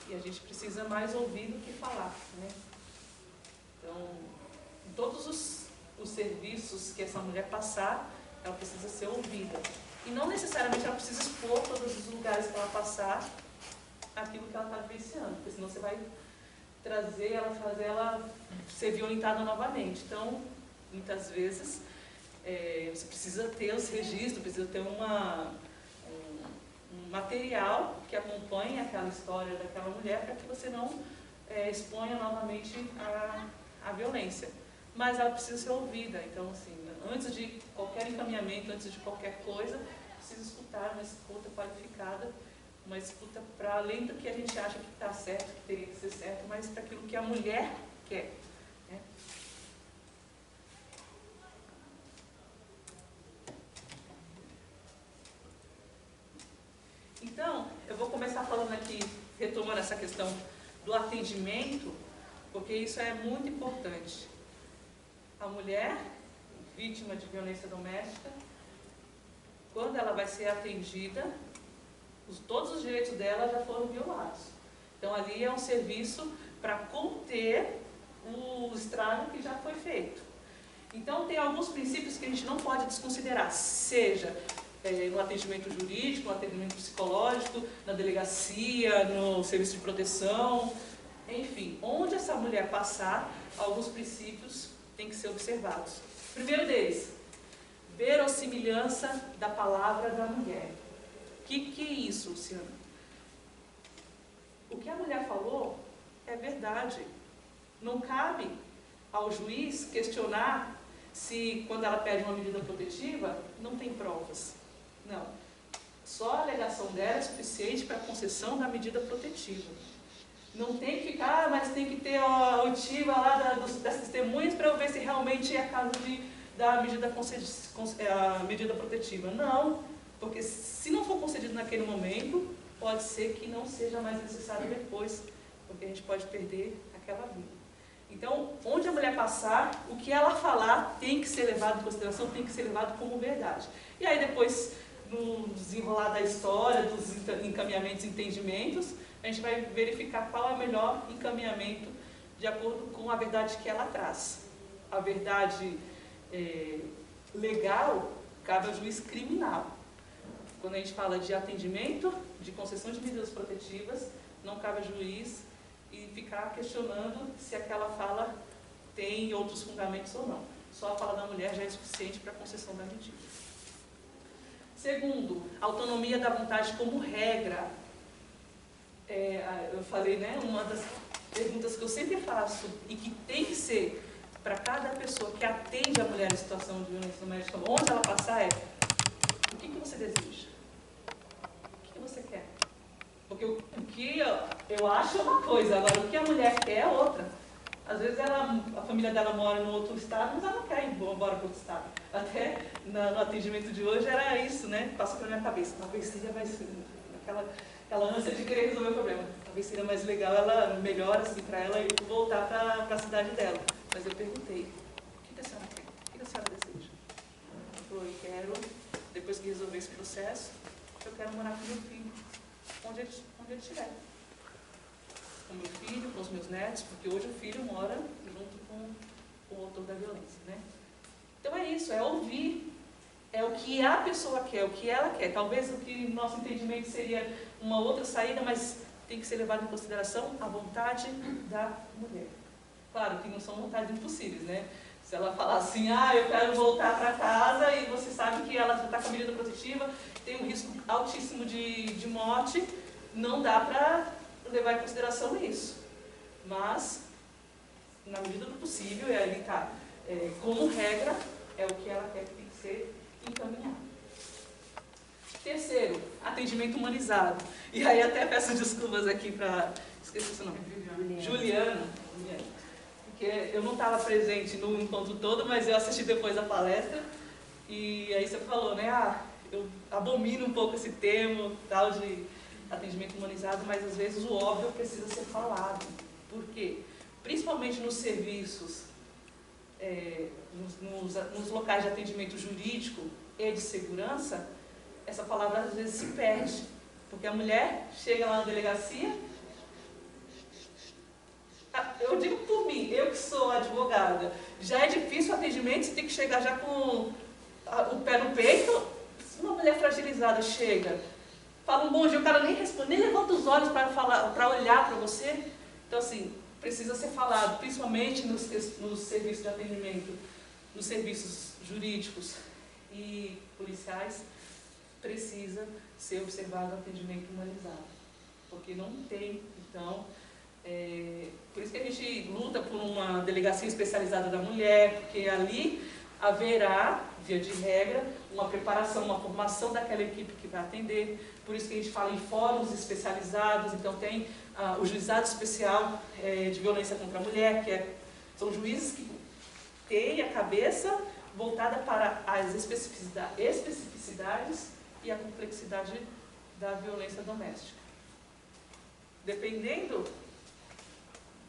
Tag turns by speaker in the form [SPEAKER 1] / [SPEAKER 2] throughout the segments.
[SPEAKER 1] E a gente precisa mais ouvir do que falar, né? Então, em todos os serviços que essa mulher passar, ela precisa ser ouvida. E não necessariamente ela precisa expor todos os lugares que ela passar aquilo que ela está vivenciando, porque senão você vai fazer ela ser violentada novamente. Então, muitas vezes, você precisa ter os registros, precisa ter um material que acompanhe aquela história daquela mulher para que você não exponha novamente a violência. Mas ela precisa ser ouvida. Então, assim, antes de qualquer encaminhamento, antes de qualquer coisa, precisa escutar uma escuta qualificada, uma escuta para além do que a gente acha que está certo, que teria que ser certo, mas para aquilo que a mulher quer, né? Então, eu vou começar falando aqui, retomando essa questão do atendimento, porque isso é muito importante. A mulher, vítima de violência doméstica, quando ela vai ser atendida, todos os direitos dela já foram violados. Então, ali é um serviço para conter o estrago que já foi feito. Então, tem alguns princípios que a gente não pode desconsiderar, seja no atendimento jurídico, no atendimento psicológico, na delegacia, no serviço de proteção, enfim, onde essa mulher passar, alguns princípios têm que ser observados. O primeiro deles, verossimilhança da palavra da mulher. O que é isso, Luciana? O que a mulher falou é verdade. Não cabe ao juiz questionar se, quando ela pede uma medida protetiva, não tem provas. Não. Só a alegação dela é suficiente para a concessão da medida protetiva. Não tem que ficar, mas tem que ter a oitiva lá das testemunhas para eu ver se realmente é caso de dar a medida protetiva. Não, porque se não for concedido naquele momento, pode ser que não seja mais necessário depois, porque a gente pode perder aquela vida. Então, onde a mulher passar, o que ela falar tem que ser levado em consideração, tem que ser levado como verdade. E aí depois, no desenrolar da história, dos encaminhamentos e entendimentos, a gente vai verificar qual é o melhor encaminhamento de acordo com a verdade que ela traz. A verdade legal cabe ao juiz criminal. Quando a gente fala de atendimento, de concessão de medidas protetivas, não cabe ao juiz e ficar questionando se aquela fala tem outros fundamentos ou não. Só a fala da mulher já é suficiente para a concessão da medida. Segundo, autonomia da vontade como regra. Eu falei, né, uma das perguntas que eu sempre faço e que tem que ser para cada pessoa que atende a mulher em situação de violência doméstica, onde ela passar, o que você deseja? O que você quer? Porque o que eu acho é uma coisa, agora o que a mulher quer é outra. Às vezes a família dela mora em outro estado, mas ela não quer ir embora para outro estado. Até no atendimento de hoje era isso, né? Passou pela minha cabeça. Talvez seja mais aquela ânsia de querer resolver o problema. Talvez seria mais legal, melhor assim, para ela voltar para a cidade dela. Mas eu perguntei, o que a senhora quer? O que a senhora deseja? Ela falou, eu quero, depois que resolver esse processo, eu quero morar com meu filho, onde ele estiver. Com meu filho, com os meus netos, porque hoje o filho mora junto com o autor da violência, né? Então é isso, é ouvir, é o que a pessoa quer, o que ela quer. Talvez o que nosso entendimento seria uma outra saída, mas tem que ser levado em consideração a vontade da mulher. Claro que não são vontades impossíveis, né? Se ela falar assim, eu quero voltar para casa e você sabe que ela já está com a medida protetiva, tem um risco altíssimo de morte, não dá para levar em consideração isso. Mas, na medida do possível, e ali está, como regra, é o que ela quer que tem que ser encaminhado. Terceiro, atendimento humanizado. E aí até peço desculpas aqui para... Esqueci o seu nome. Juliana. Porque eu não estava presente no encontro todo, mas eu assisti depois a palestra. E aí você falou, né? Eu abomino um pouco esse termo, tal de atendimento humanizado, mas às vezes o óbvio precisa ser falado. Por quê? Principalmente nos serviços, nos locais de atendimento jurídico e de segurança, essa palavra às vezes se perde. Porque a mulher chega lá na delegacia, eu digo por mim, eu que sou advogada, já é difícil o atendimento, você tem que chegar já com o pé no peito. Se uma mulher fragilizada chega, fala um bom dia, o cara nem responde, nem levanta os olhos para olhar para você. Então, assim, precisa ser falado, principalmente nos serviços de atendimento, nos serviços jurídicos e policiais, precisa ser observado o atendimento humanizado, porque não tem, então, por isso que a gente luta por uma delegacia especializada da mulher, porque ali haverá, via de regra, uma preparação, uma formação daquela equipe que vai atender. Por isso que a gente fala em fóruns especializados. Então tem o juizado especial de violência contra a mulher, que são juízes que têm a cabeça voltada para as especificidades e a complexidade da violência doméstica. Dependendo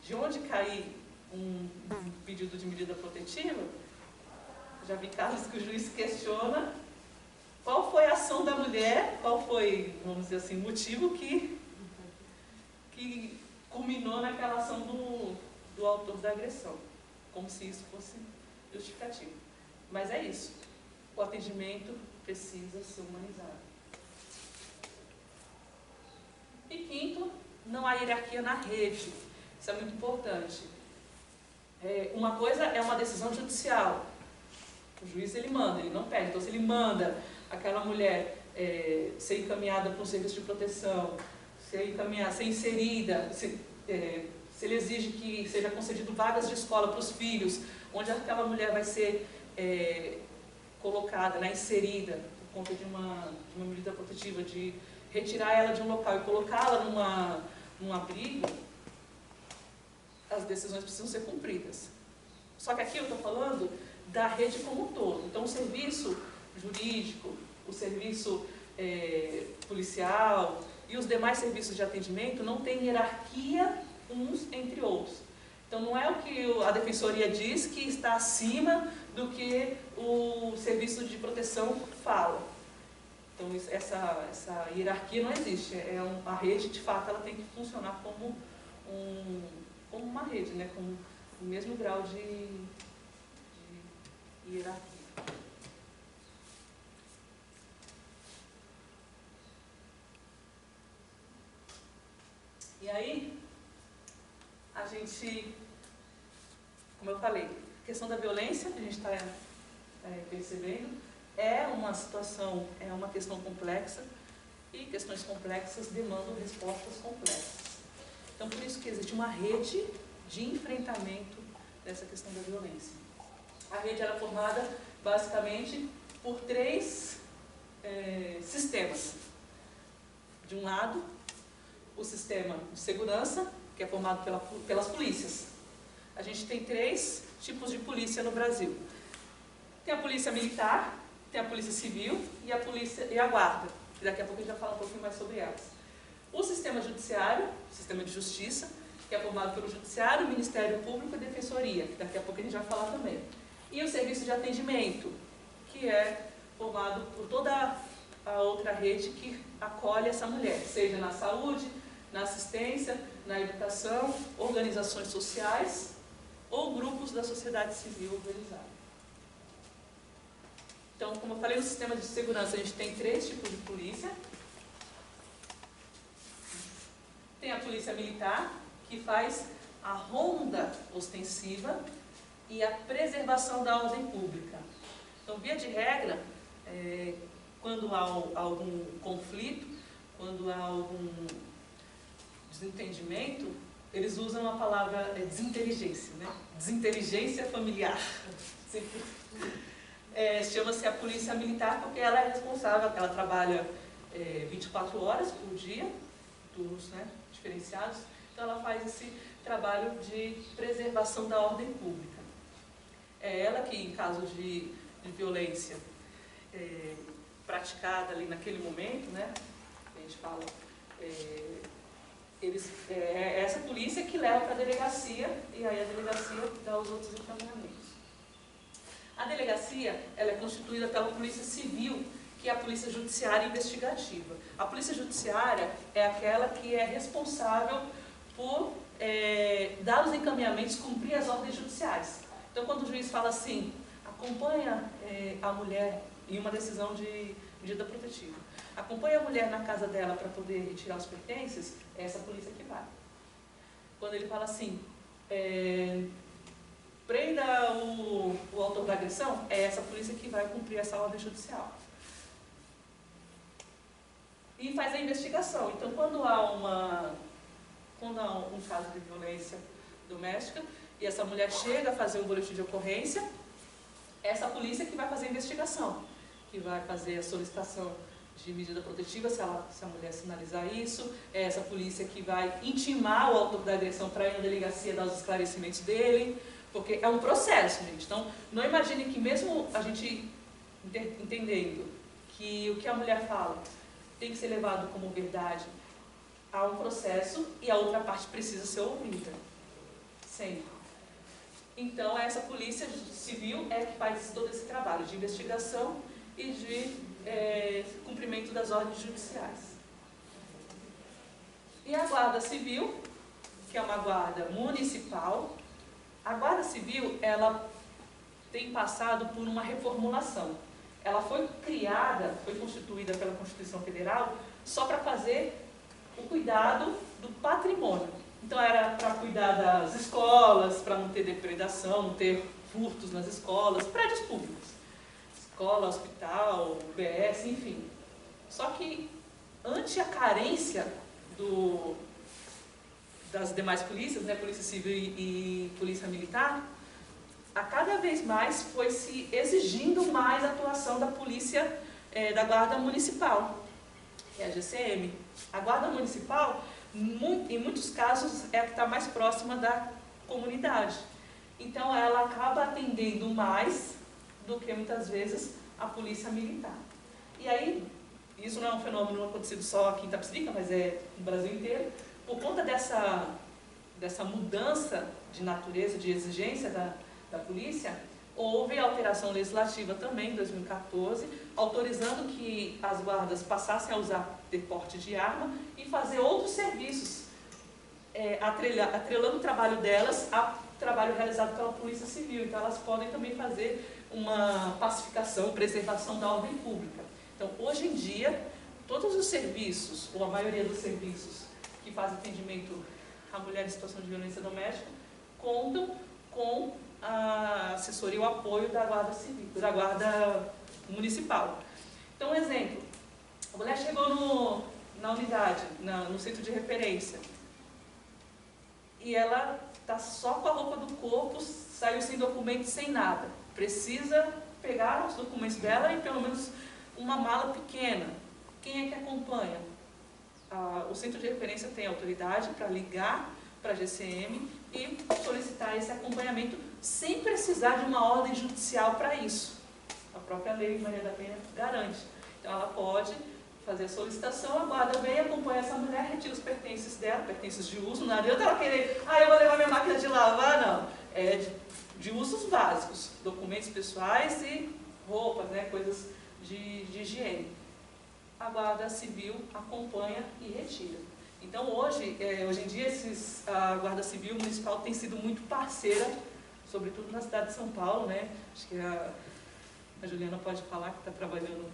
[SPEAKER 1] de onde cair um pedido de medida protetiva, já vi casos que o juiz questiona qual foi a ação da mulher, qual foi, vamos dizer assim, o motivo que culminou naquela ação do autor da agressão, como se isso fosse justificativo. Mas é isso, o atendimento precisa ser humanizado. E quinto, não há hierarquia na rede, isso é muito importante. Uma coisa é uma decisão judicial. O juiz, ele manda, ele não pede. Então, se ele manda aquela mulher ser encaminhada para um serviço de proteção, ser inserida, se ele exige que seja concedido vagas de escola para os filhos, onde aquela mulher vai ser colocada, inserida, por conta de uma medida protetiva, de retirar ela de um local e colocá-la num abrigo, as decisões precisam ser cumpridas. Só que aqui eu estou falando da rede como um todo. Então, o serviço jurídico, o serviço policial e os demais serviços de atendimento não têm hierarquia uns entre outros. Então, não é o que a defensoria diz que está acima do que o serviço de proteção fala. Então, essa hierarquia não existe. A rede, de fato, ela tem que funcionar como uma rede, né? Com o mesmo grau de hierarquia. E aí, a gente, como eu falei, a questão da violência, que a gente está percebendo, é uma situação, é uma questão complexa, e questões complexas demandam respostas complexas. Então, por isso que existe uma rede de enfrentamento dessa questão da violência. A rede era formada, basicamente, por 3 sistemas. De um lado, o sistema de segurança, que é formado pelas polícias. A gente tem 3 tipos de polícia no Brasil. Tem a polícia militar, tem a polícia civil e a guarda. E daqui a pouco a gente vai falar um pouquinho mais sobre elas. O sistema judiciário, o sistema de justiça, que é formado pelo Judiciário, Ministério Público e Defensoria, que daqui a pouco a gente vai falar também. E o serviço de atendimento, que é formado por toda a outra rede que acolhe essa mulher, seja na saúde, na assistência, na educação, organizações sociais ou grupos da sociedade civil organizada. Então, como eu falei, no sistema de segurança a gente tem 3 tipos de polícia. Tem a polícia militar, que faz a ronda ostensiva e a preservação da ordem pública. Então, via de regra, quando há algum conflito, quando há algum desentendimento, eles usam a palavra desinteligência, né? Desinteligência familiar. Chama-se a polícia militar porque ela é responsável, ela trabalha 24 horas por dia, turnos, né, diferenciados. Então ela faz esse trabalho de preservação da ordem pública. É ela que, em caso de violência praticada ali naquele momento, né, a gente fala, é essa polícia que leva para a delegacia e aí a delegacia dá os outros encaminhamentos. A delegacia ela é constituída pela polícia civil, que é a polícia judiciária investigativa. A polícia judiciária é aquela que é responsável por dar os encaminhamentos, cumprir as ordens judiciais. Então, quando o juiz fala assim, acompanha a mulher em uma decisão de medida protetiva, acompanha a mulher na casa dela para poder retirar os pertences, é essa polícia que vai. Quando ele fala assim, prenda o autor da agressão, é essa polícia que vai cumprir essa ordem judicial. E faz a investigação. Então, quando há um caso de violência doméstica e essa mulher chega a fazer um boletim de ocorrência, essa polícia que vai fazer a investigação, que vai fazer a solicitação de medida protetiva, se a mulher sinalizar isso, é essa polícia que vai intimar o autor da agressão para ir na delegacia dar os esclarecimentos dele, porque é um processo, gente. Então, não imagine que mesmo a gente entendendo que o que a mulher fala tem que ser levado como verdade, há um processo e a outra parte precisa ser ouvida. Sempre. Então, essa polícia civil é que faz todo esse trabalho de investigação e de cumprimento das ordens judiciais. E a Guarda Civil, que é uma guarda municipal, a Guarda Civil, ela tem passado por uma reformulação. Ela foi criada, foi constituída pela Constituição Federal só para fazer o cuidado do patrimônio. Então era para cuidar das escolas, para não ter depredação, não ter furtos nas escolas, prédios públicos. Escola, hospital, UBS, enfim. Só que, ante a carência das demais polícias, né, Polícia Civil e Polícia Militar, a cada vez mais foi se exigindo mais a atuação da polícia, da Guarda Municipal, que é a GCM. A Guarda Municipal, em muitos casos, é a que está mais próxima da comunidade. Então, ela acaba atendendo mais do que, muitas vezes, a Polícia Militar. E aí, isso não é um fenômeno acontecido só aqui em Itapecerica, mas é no Brasil inteiro. Por conta dessa mudança de natureza, de exigência da polícia, houve alteração legislativa também em 2014, autorizando que as guardas passassem a usar porte de arma e fazer outros serviços, atrelando o trabalho delas ao trabalho realizado pela Polícia Civil. Então, elas podem também fazer uma pacificação, preservação da ordem pública. Então, hoje em dia, todos os serviços, ou a maioria dos serviços que fazem atendimento a mulheres em situação de violência doméstica, contam com a assessoria e o apoio da Guarda Civil, da Guarda Municipal. Então, um exemplo, a mulher chegou na unidade, no centro de referência, e ela está só com a roupa do corpo, saiu sem documento, sem nada. Precisa pegar os documentos dela e pelo menos uma mala pequena. Quem é que acompanha? O centro de referência tem autoridade para ligar para a GCM e solicitar esse acompanhamento sem precisar de uma ordem judicial para isso. A própria Lei Maria da Penha garante. Então, ela pode fazer a solicitação, a guarda vem, acompanha essa mulher, retira os pertences dela, pertences de uso, não adianta ela querer, eu vou levar minha máquina de lavar, não. É de usos básicos, documentos pessoais e roupas, né, coisas de higiene. A Guarda Civil acompanha e retira. Então, hoje em dia, a Guarda Civil Municipal tem sido muito parceira, sobretudo na cidade de São Paulo, né? Acho que a Juliana pode falar que está trabalhando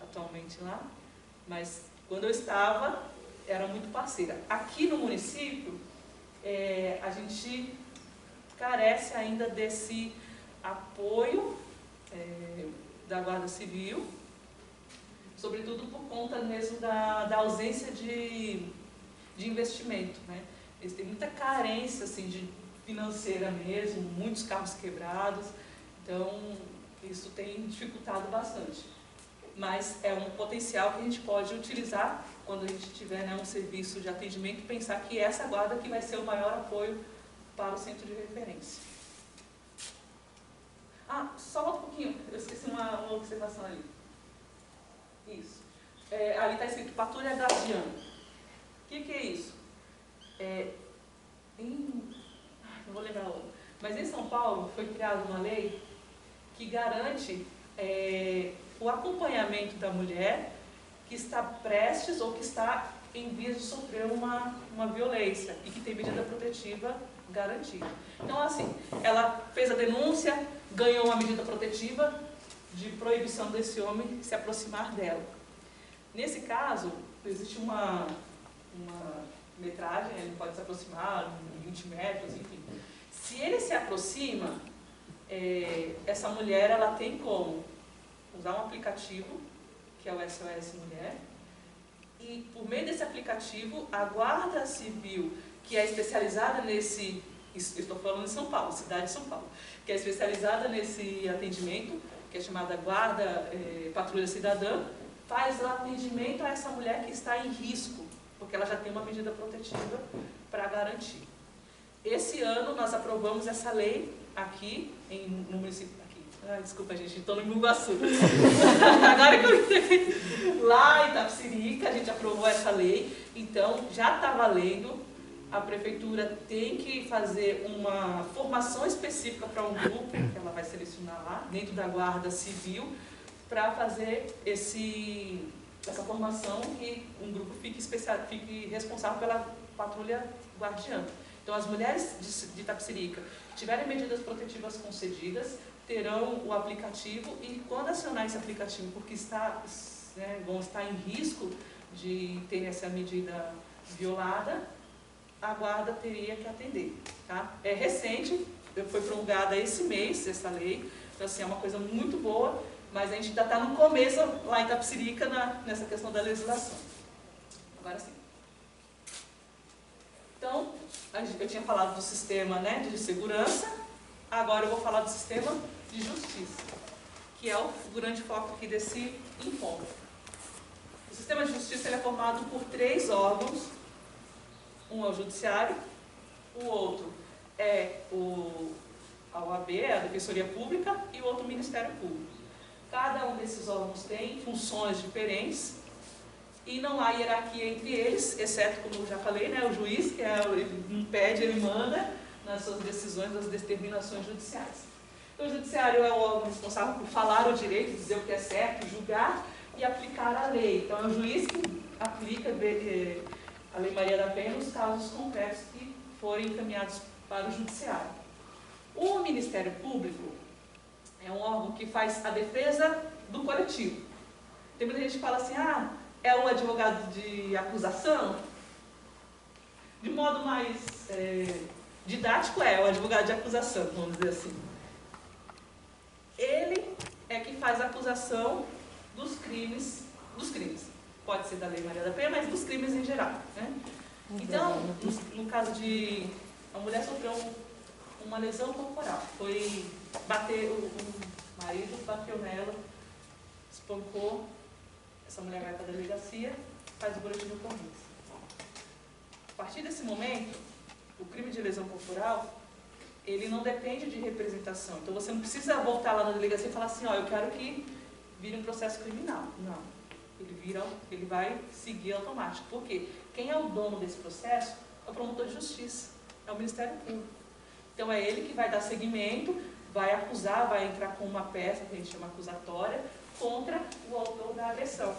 [SPEAKER 1] atualmente lá, mas quando eu estava, era muito parceira. Aqui no município, a gente carece ainda desse apoio da Guarda Civil, sobretudo por conta mesmo da ausência de investimento, né? Eles têm muita carência assim, financeira mesmo, muitos carros quebrados, então isso tem dificultado bastante. Mas é um potencial que a gente pode utilizar quando a gente tiver, né, um serviço de atendimento, pensar que essa guarda que vai ser o maior apoio para o centro de referência. Só volta um pouquinho, eu esqueci uma observação ali. Isso. Ali está escrito Patrulha Guardiã. O que é isso? Não vou lembrar outra. Mas em São Paulo foi criada uma lei que garante o acompanhamento da mulher que está prestes ou que está em vias de sofrer uma violência e que tem medida protetiva garantida. Então, assim, ela fez a denúncia, ganhou uma medida protetiva de proibição desse homem se aproximar dela. Nesse caso, existe uma metragem, ele pode se aproximar em 20 metros, enfim. Se ele se aproxima, essa mulher ela tem como usar um aplicativo, que é o SOS Mulher, e por meio desse aplicativo, a Guarda Civil, que é especializada nesse, estou falando de São Paulo, cidade de São Paulo, que é especializada nesse atendimento, que é chamada Guarda Patrulha Cidadã, faz o atendimento a essa mulher que está em risco, porque ela já tem uma medida protetiva para garantir. Esse ano nós aprovamos essa lei aqui no município. Desculpa, gente, estou no Iguaçu. Agora que eu entendi. Lá em Itapecerica, a gente aprovou essa lei, então já está valendo. A prefeitura tem que fazer uma formação específica para um grupo, que ela vai selecionar lá, dentro da Guarda Civil, para fazer essa formação e um grupo fique responsável pela patrulha guardiã. Então, as mulheres de Itapecerica tiverem medidas protetivas concedidas, terão o aplicativo e, quando acionar esse aplicativo, porque vão estar em risco de ter essa medida violada, a guarda teria que atender. Tá? É recente, foi promulgada esse mês essa lei, então assim, é uma coisa muito boa, mas a gente ainda está no começo lá em Itapecerica nessa questão da legislação. Agora sim. Então, eu tinha falado do sistema, né, de segurança, agora eu vou falar do sistema de justiça, que é o grande foco aqui desse encontro. O sistema de justiça ele é formado por 3 órgãos. Um é o judiciário, o outro é a OAB, a Defensoria Pública, e o outro o Ministério Público. Cada um desses órgãos tem funções diferentes e não há hierarquia entre eles, exceto, como eu já falei, né, o juiz, que ele não pede, ele manda nas suas decisões, nas determinações judiciais. Então, o judiciário é o órgão responsável por falar o direito, dizer o que é certo, julgar e aplicar a lei. Então, é o juiz que aplica a Lei Maria da Penha nos casos concretos que forem encaminhados para o judiciário. O Ministério Público é um órgão que faz a defesa do coletivo. Tem muita gente que fala assim, é o advogado de acusação? De modo mais didático, é o advogado de acusação, vamos dizer assim. Ele é que faz a acusação dos crimes. Pode ser da Lei Maria da Penha, mas dos crimes em geral. Né? Então, no caso de... A mulher sofreu uma lesão corporal. Foi bater, o marido bateu nela, espancou. Essa mulher vai para a delegacia, faz o boletim de ocorrência. A partir desse momento, o crime de lesão corporal, ele não depende de representação. Então, você não precisa voltar lá na delegacia e falar assim, eu quero que vire um processo criminal. Não. Ele vai seguir automático. Por quê? Quem é o dono desse processo é o promotor de justiça, é o Ministério Público. Então, é ele que vai dar seguimento, vai acusar, vai entrar com uma peça, que a gente chama acusatória, contra o autor da agressão.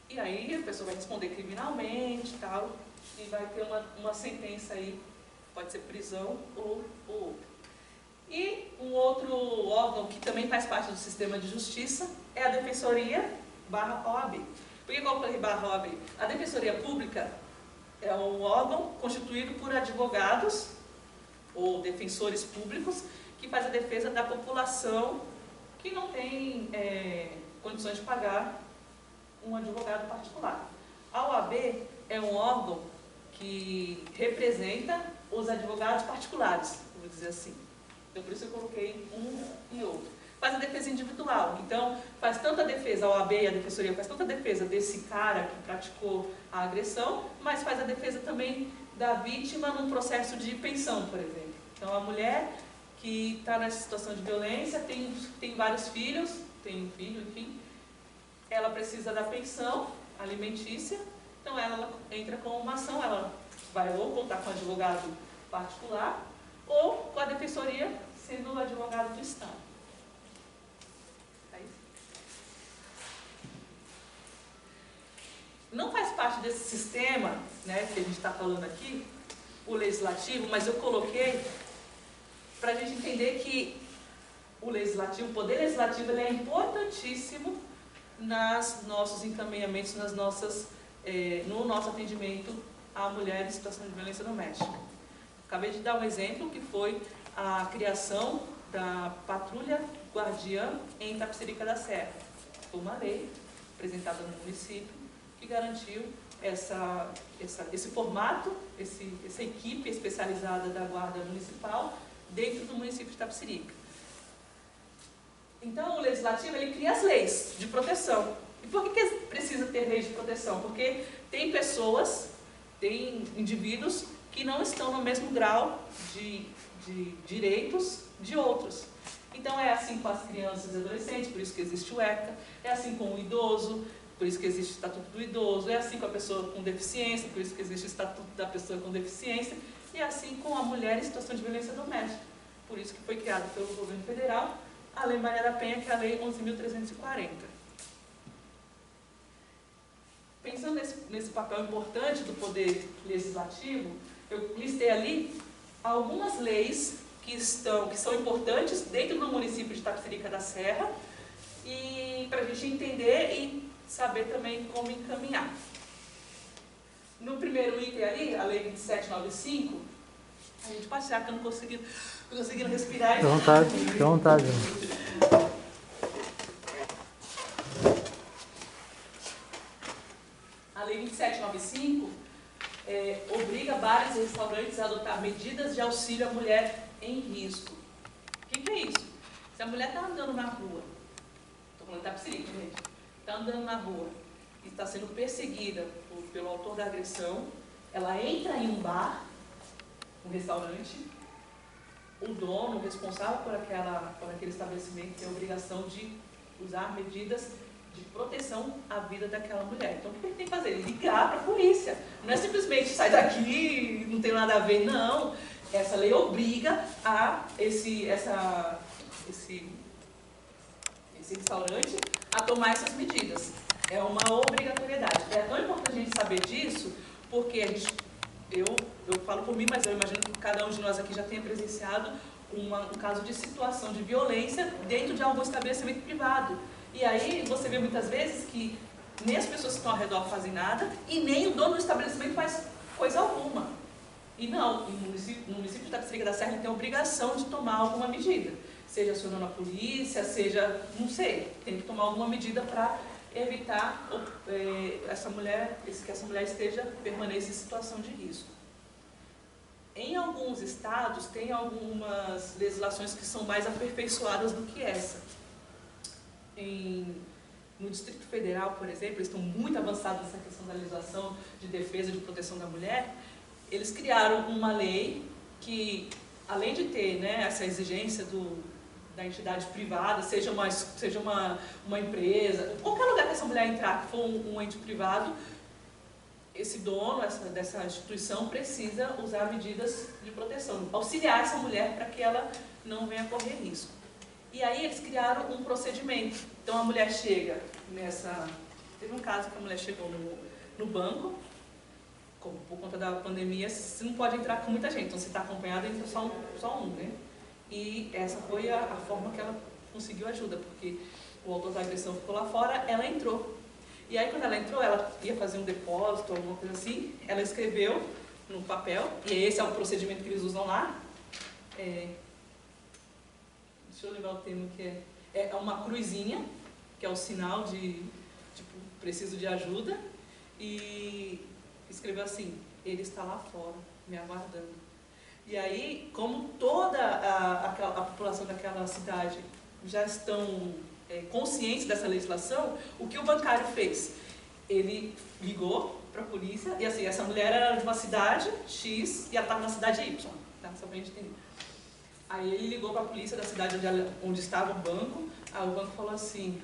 [SPEAKER 1] E aí, a pessoa vai responder criminalmente e tal, e vai ter uma sentença aí, pode ser prisão ou outra. E um outro órgão que também faz parte do sistema de justiça é a Defensoria/OAB. Por que eu falei /OAB? A Defensoria Pública é um órgão constituído por advogados ou defensores públicos que faz a defesa da população que não tem condições de pagar um advogado particular. A OAB é um órgão que representa os advogados particulares, vou dizer assim. Então, por isso eu coloquei um e outro. Faz a defesa individual. Então, faz tanta defesa, a OAB e a Defensoria faz tanta defesa desse cara que praticou a agressão, mas faz a defesa também da vítima num processo de pensão, por exemplo. Então, a mulher que está nessa situação de violência, tem vários filhos, tem um filho, enfim, ela precisa da pensão alimentícia, então ela entra com uma ação, ela vai ou contar com um advogado particular, ou com a defensoria sendo o advogado do Estado. É isso. não faz parte desse sistema, né, que a gente está falando aqui, o legislativo, mas eu coloquei para a gente entender que o legislativo, o poder legislativo, ele é importantíssimo nos nossos encaminhamentos, no nosso atendimento à mulher em situação de violência doméstica. Acabei de dar um exemplo, que foi a criação da Patrulha Guardiã em Itapecerica da Serra. Foi uma lei apresentada no município que garantiu esse formato, essa equipe especializada da Guarda Municipal dentro do município de Itapecerica. Então, o legislativo, ele cria as leis de proteção. E por que precisa ter leis de proteção? Porque tem pessoas, tem indivíduos que não estão no mesmo grau de direitos de outros. Então, é assim com as crianças e adolescentes, por isso que existe o ECA, é assim com o idoso, por isso que existe o Estatuto do Idoso, é assim com a pessoa com deficiência, por isso que existe o Estatuto da Pessoa com Deficiência, e é assim com a mulher em situação de violência doméstica. Por isso que foi criado pelo governo federal a Lei Maria da Penha, que é a Lei 11.340. Pensando nesse papel importante do poder legislativo, eu listei ali algumas leis que são importantes dentro do município de Itapecerica da Serra, e para a gente entender e saber também como encaminhar. No primeiro item ali, a Lei 2795, a gente pode achar que eu não conseguindo respirar.
[SPEAKER 2] Fique à vontade, fique à vontade.
[SPEAKER 1] A Lei 2795 obriga bares e restaurantes a adotar medidas de auxílio à mulher em risco. O que é isso? Se a mulher está andando na rua, estou falando de Itapecerica, gente, está andando na rua e está sendo perseguida pelo autor da agressão, ela entra em um bar, um restaurante, o dono, o responsável por aquele estabelecimento, tem a obrigação de usar medidas de proteção à vida daquela mulher. Então, o que ele tem que fazer? Ligar para a polícia. Não é simplesmente sai daqui, não tem nada a ver, não. Essa lei obriga a esse restaurante a tomar essas medidas. É uma obrigatoriedade. É tão importante a gente saber disso, porque eu falo por mim, mas eu imagino que cada um de nós aqui já tenha presenciado um caso de situação de violência dentro de algum estabelecimento privado. E aí você vê muitas vezes que nem as pessoas que estão ao redor fazem nada e nem o dono do estabelecimento faz coisa alguma. E não, no município de Itapecerica da Serra ele tem a obrigação de tomar alguma medida. Seja acionando a polícia, seja, não sei, tem que tomar alguma medida para evitar que essa mulher permaneça em situação de risco. Em alguns estados, tem algumas legislações que são mais aperfeiçoadas do que essa. No Distrito Federal, por exemplo, eles estão muito avançados nessa questão da legislação de defesa e de proteção da mulher. Eles criaram uma lei que, além de ter, né, essa exigência da entidade privada, seja uma empresa, qualquer lugar que essa mulher entrar, que for um ente privado, esse dono dessa instituição precisa usar medidas de proteção, auxiliar essa mulher para que ela não venha correr risco. E aí eles criaram um procedimento. Então a mulher chega Teve um caso que a mulher chegou no banco, por conta da pandemia, você não pode entrar com muita gente, então se está acompanhada, entra só um, né? E essa foi a forma que ela conseguiu ajuda, porque o autor da agressão ficou lá fora, ela entrou. E aí quando ela entrou, ela ia fazer um depósito, alguma coisa assim, ela escreveu no papel, e esse é o procedimento que eles usam lá. Deixa eu lembrar o termo que é uma cruzinha, que é o sinal de, tipo, preciso de ajuda, e escreveu assim: ele está lá fora, me aguardando. E aí, como toda a população daquela cidade já estão conscientes dessa legislação, o que o bancário fez? Ele ligou para a polícia, e assim, essa mulher era de uma cidade X e ela estava na cidade Y, tá? Só para a gente entender. Aí ele ligou para a polícia da cidade onde estava o banco, aí o banco falou assim,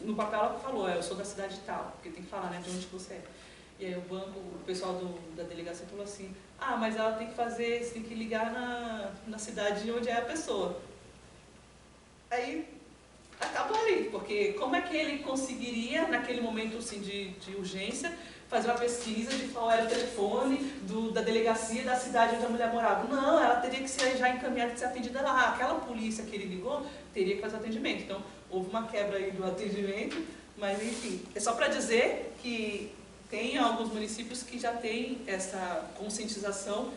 [SPEAKER 1] no papel ela falou, eu sou da cidade tal, porque tem que falar, né, de onde você é. E aí o pessoal da delegacia falou assim, mas ela tem que você tem que ligar na cidade onde é a pessoa. Aí acabou ali, porque como é que ele conseguiria, naquele momento assim, de urgência, fazer uma pesquisa de qual era o telefone da delegacia da cidade onde a mulher morava. Não, ela teria que ser já encaminhada e ser atendida lá. Aquela polícia que ele ligou teria que fazer o atendimento. Então, houve uma quebra aí do atendimento, mas enfim. É só para dizer que tem alguns municípios que já têm essa conscientização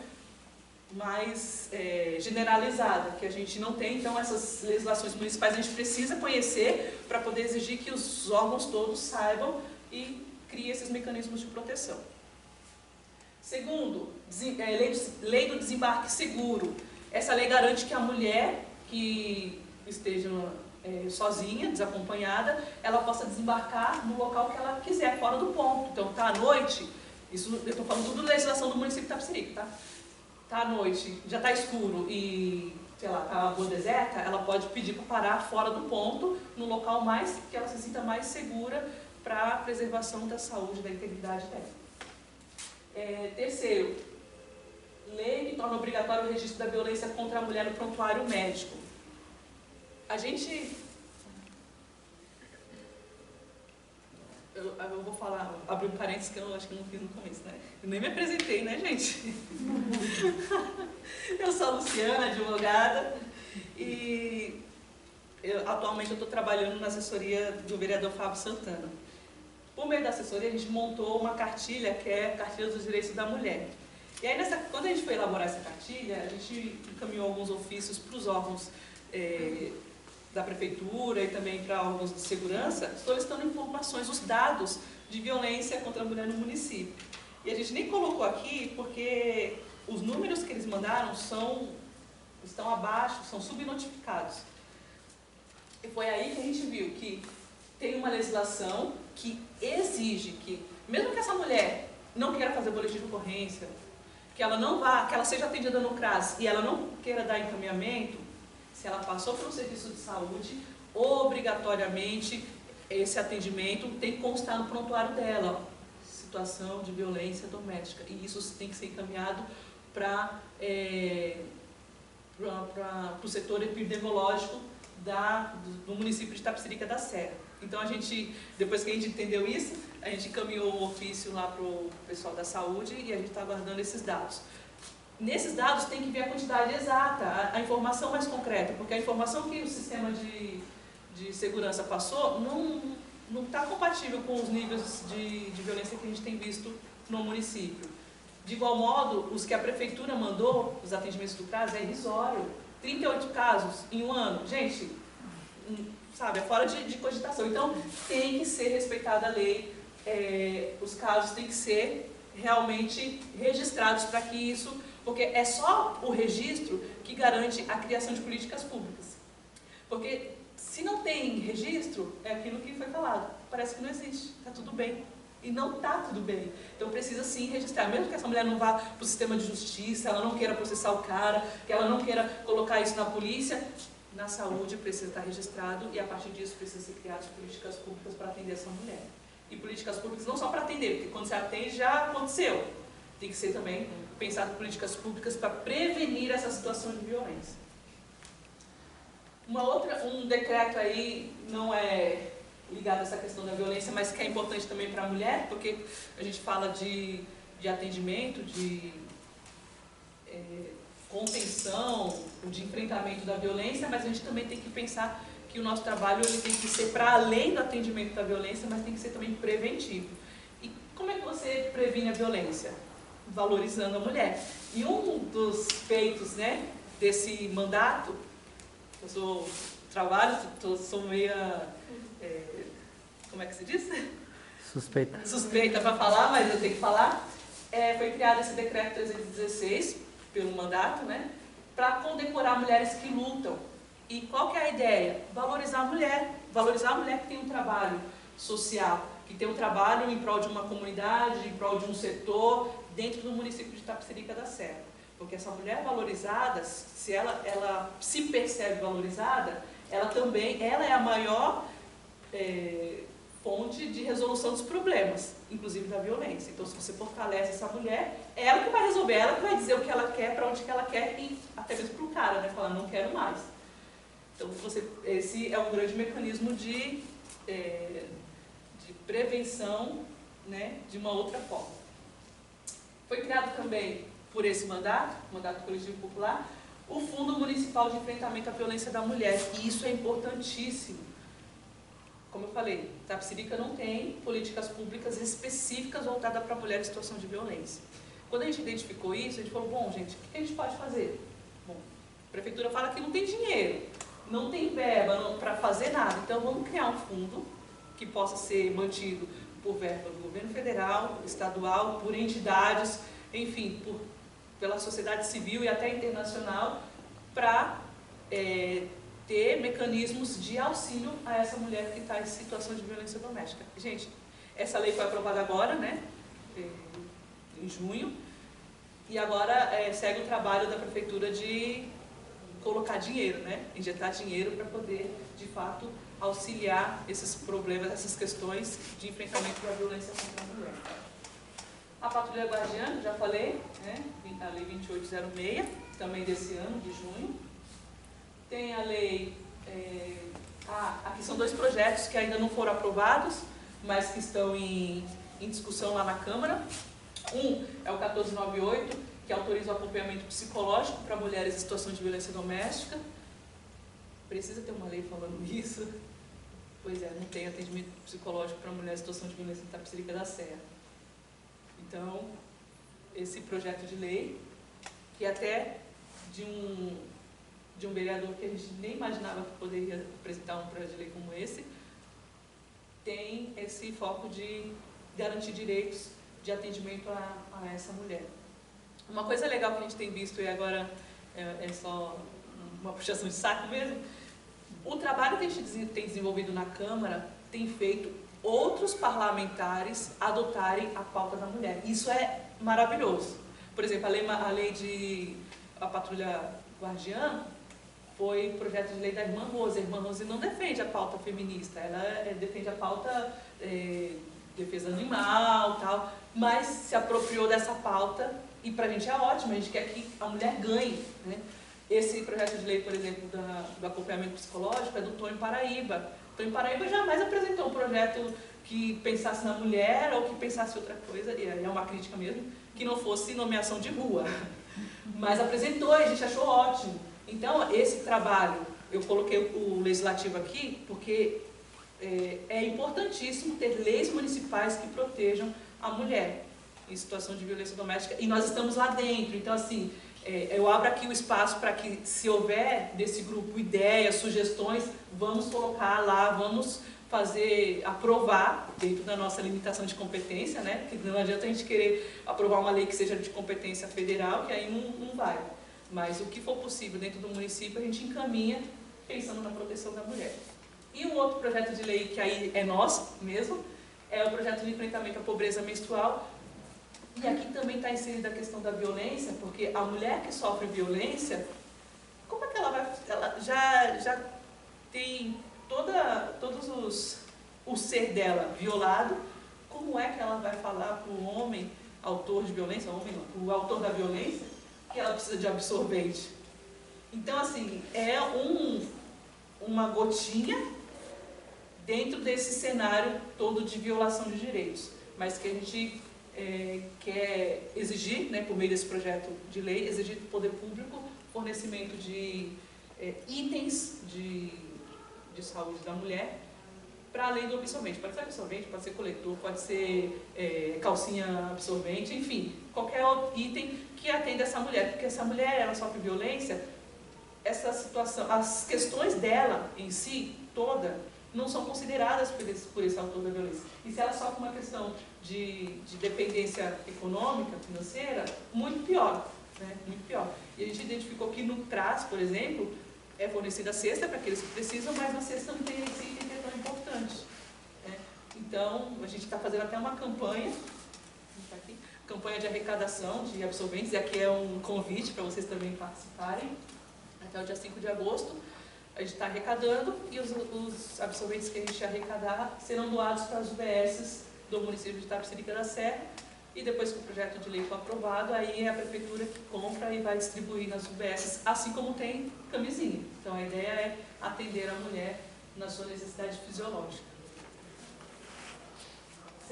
[SPEAKER 1] mais generalizada, que a gente não tem. Então, essas legislações municipais a gente precisa conhecer para poder exigir que os órgãos todos saibam e criem esses mecanismos de proteção. Segundo, lei do desembarque seguro. Essa lei garante que a mulher que esteja sozinha, desacompanhada, ela possa desembarcar no local que ela quiser, fora do ponto. Então, está à noite, isso eu estou falando tudo da legislação do município de Itapecerica, tá? Está à noite, já está escuro e, sei lá, está a rua deserta, ela pode pedir para parar fora do ponto, no local mais que ela se sinta mais segura para a preservação da saúde e da integridade dela. Terceiro, lei que torna obrigatório o registro da violência contra a mulher no prontuário médico. A gente... Eu vou falar, abrir um parênteses que eu acho que eu não fiz no começo, né? Eu nem me apresentei, né, gente? Eu sou a Luciana, advogada, e atualmente eu estou trabalhando na assessoria do vereador Fábio Santana. Por meio da assessoria, a gente montou uma cartilha, que é a Cartilha dos Direitos da Mulher. E aí, quando a gente foi elaborar essa cartilha, a gente encaminhou alguns ofícios para os órgãos da prefeitura e também para órgãos de segurança, solicitando informações, os dados de violência contra a mulher no município. E a gente nem colocou aqui porque os números que eles mandaram estão abaixo, são subnotificados. E foi aí que a gente viu que tem uma legislação que exige que, mesmo que essa mulher não queira fazer boletim de ocorrência, que ela não vá, que ela seja atendida no CRAS e ela não queira dar encaminhamento, se ela passou pelo serviço de saúde, obrigatoriamente esse atendimento tem que constar no prontuário dela, situação de violência doméstica, e isso tem que ser encaminhado para o setor epidemiológico do município de Itapecerica da Serra. Então, depois que a gente entendeu isso, a gente encaminhou um ofício lá para o pessoal da saúde e a gente está aguardando esses dados. Nesses dados tem que ver a quantidade exata, a informação mais concreta, porque a informação que o sistema de segurança passou não está compatível com os níveis de violência que a gente tem visto no município. De igual modo, os que a prefeitura mandou, os atendimentos do CRAS, é irrisório. 38 casos em um ano. Gente, sabe, é fora de cogitação. Então, tem que ser respeitada a lei, os casos têm que ser realmente registrados para que isso... Porque é só o registro que garante a criação de políticas públicas. Porque se não tem registro, é aquilo que foi falado. Parece que não existe, está tudo bem. E não está tudo bem. Então precisa sim registrar. Mesmo que essa mulher não vá para o sistema de justiça, ela não queira processar o cara, que ela não queira colocar isso na polícia, na saúde precisa estar registrado e a partir disso precisa ser criadas políticas públicas para atender essa mulher. E políticas públicas não só para atender, porque quando você atende já aconteceu. Tem que ser também pensado em políticas públicas para prevenir essa situação de violência. Um decreto aí não é ligado a essa questão da violência, mas que é importante também para a mulher, porque a gente fala de atendimento, de contenção, de enfrentamento da violência, mas a gente também tem que pensar que o nosso trabalho ele tem que ser para além do atendimento da violência, mas tem que ser também preventivo. E como é que você previne a violência? Valorizando a mulher. E um dos feitos, né, desse mandato, eu sou meia, como é que se diz? Suspeita para falar, mas eu tenho que falar. Foi criado esse decreto 316 pelo mandato, né, para condecorar mulheres que lutam. E qual que é a ideia? Valorizar a mulher que tem um trabalho social, que tem um trabalho em prol de uma comunidade, em prol de um setor, dentro do município de Itapecerica da Serra. Porque essa mulher valorizada, se ela se percebe valorizada, ela é a maior fonte de resolução dos problemas, inclusive da violência. Então, se você fortalece essa mulher, é ela que vai resolver, ela que vai dizer o que ela quer, para onde que ela quer, e até mesmo para o cara, né? Falar, não quero mais. Então, esse é um grande mecanismo de prevenção né, de uma outra forma. Foi criado também, por esse mandato coletivo popular, o Fundo Municipal de Enfrentamento à Violência da Mulher, e isso é importantíssimo. Como eu falei, Itapecerica não tem políticas públicas específicas voltadas para mulheres em situação de violência. Quando a gente identificou isso, a gente falou, bom, gente, o que a gente pode fazer? Bom, a prefeitura fala que não tem dinheiro, não tem verba para fazer nada, então vamos criar um fundo que possa ser mantido por verba do governo federal, estadual, por entidades, enfim, pela sociedade civil e até internacional, para ter mecanismos de auxílio a essa mulher que está em situação de violência doméstica. Gente, essa lei foi aprovada agora, né, em junho, e agora segue o trabalho da prefeitura de colocar dinheiro, né, injetar dinheiro para poder, de fato, auxiliar esses problemas, essas questões de enfrentamento da violência contra a mulher. A Patrulha Guardiã, já falei, né, a Lei 2806, também desse ano, de junho. Tem a lei, aqui são 2 projetos que ainda não foram aprovados, mas que estão em discussão lá na Câmara. Um é o 1498, que autoriza o acompanhamento psicológico para mulheres em situação de violência doméstica. Precisa ter uma lei falando isso? Pois é, não tem atendimento psicológico para mulheres em situação de violência em Itapecerica da Serra. Então, esse projeto de lei, que até de um vereador que a gente nem imaginava que poderia apresentar um projeto de lei como esse, tem esse foco de garantir direitos de atendimento a essa mulher. Uma coisa legal que a gente tem visto, e agora é só uma puxação de saco mesmo, o trabalho que a gente tem desenvolvido na Câmara tem feito outros parlamentares adotarem a pauta da mulher. Isso é maravilhoso. Por exemplo, a lei de a Patrulha Guardiã foi projeto de lei da irmã Rose. A irmã Rose não defende a pauta feminista, ela defende a pauta defesa animal, tal, mas se apropriou dessa pauta e para a gente é ótimo, a gente quer que a mulher ganhe, né? Esse projeto de lei, por exemplo, do acompanhamento psicológico é do Tonho Paraíba. Tonho Paraíba jamais apresentou um projeto que pensasse na mulher ou que pensasse outra coisa, e é uma crítica mesmo, que não fosse nomeação de rua. Mas apresentou e a gente achou ótimo. Então, esse trabalho, eu coloquei o legislativo aqui, porque é importantíssimo ter leis municipais que protejam a mulher em situação de violência doméstica, e nós estamos lá dentro. Então, assim, eu abro aqui o espaço para que, se houver desse grupo ideias, sugestões, vamos colocar lá, vamos aprovar dentro da nossa limitação de competência, né? Porque não adianta a gente querer aprovar uma lei que seja de competência federal, que aí não vai. Mas o que for possível dentro do município, a gente encaminha pensando na proteção da mulher. E um outro projeto de lei que aí é nosso mesmo, é o projeto de enfrentamento à pobreza menstrual. E aqui também está inserida a questão da violência, porque a mulher que sofre violência, como é que ela vai... Ela já tem o ser dela violado, como é que ela vai falar para o homem, autor de violência, o autor da violência, que ela precisa de absorvente? Então, assim, é uma gotinha dentro desse cenário todo de violação de direitos, mas que a gente quer exigir, né, por meio desse projeto de lei, exigir do poder público fornecimento de itens de saúde da mulher, para além do absorvente. Pode ser absorvente, pode ser coletor, pode ser calcinha absorvente, enfim, qualquer outro item que atenda essa mulher, porque essa mulher, ela sofre violência, essa situação, as questões dela em si, toda, não são consideradas por esse autor da violência. E se ela sofre uma questão de dependência econômica, financeira, muito pior, né? Muito pior. E a gente identificou que no TRAS, por exemplo, é fornecida a cesta para aqueles que precisam, mas na cesta não tem esse item que é tão importante, né? Então, a gente está fazendo até uma campanha, campanha de arrecadação de absorventes, e aqui é um convite para vocês também participarem, até o dia 5 de agosto. A gente está arrecadando e os absorventes que a gente arrecadar serão doados para as UBSs do município de Itapecerica da Serra, e depois que o projeto de lei for aprovado, aí é a prefeitura que compra e vai distribuir nas UBSs, assim como tem camisinha. Então a ideia é atender a mulher na sua necessidade fisiológica.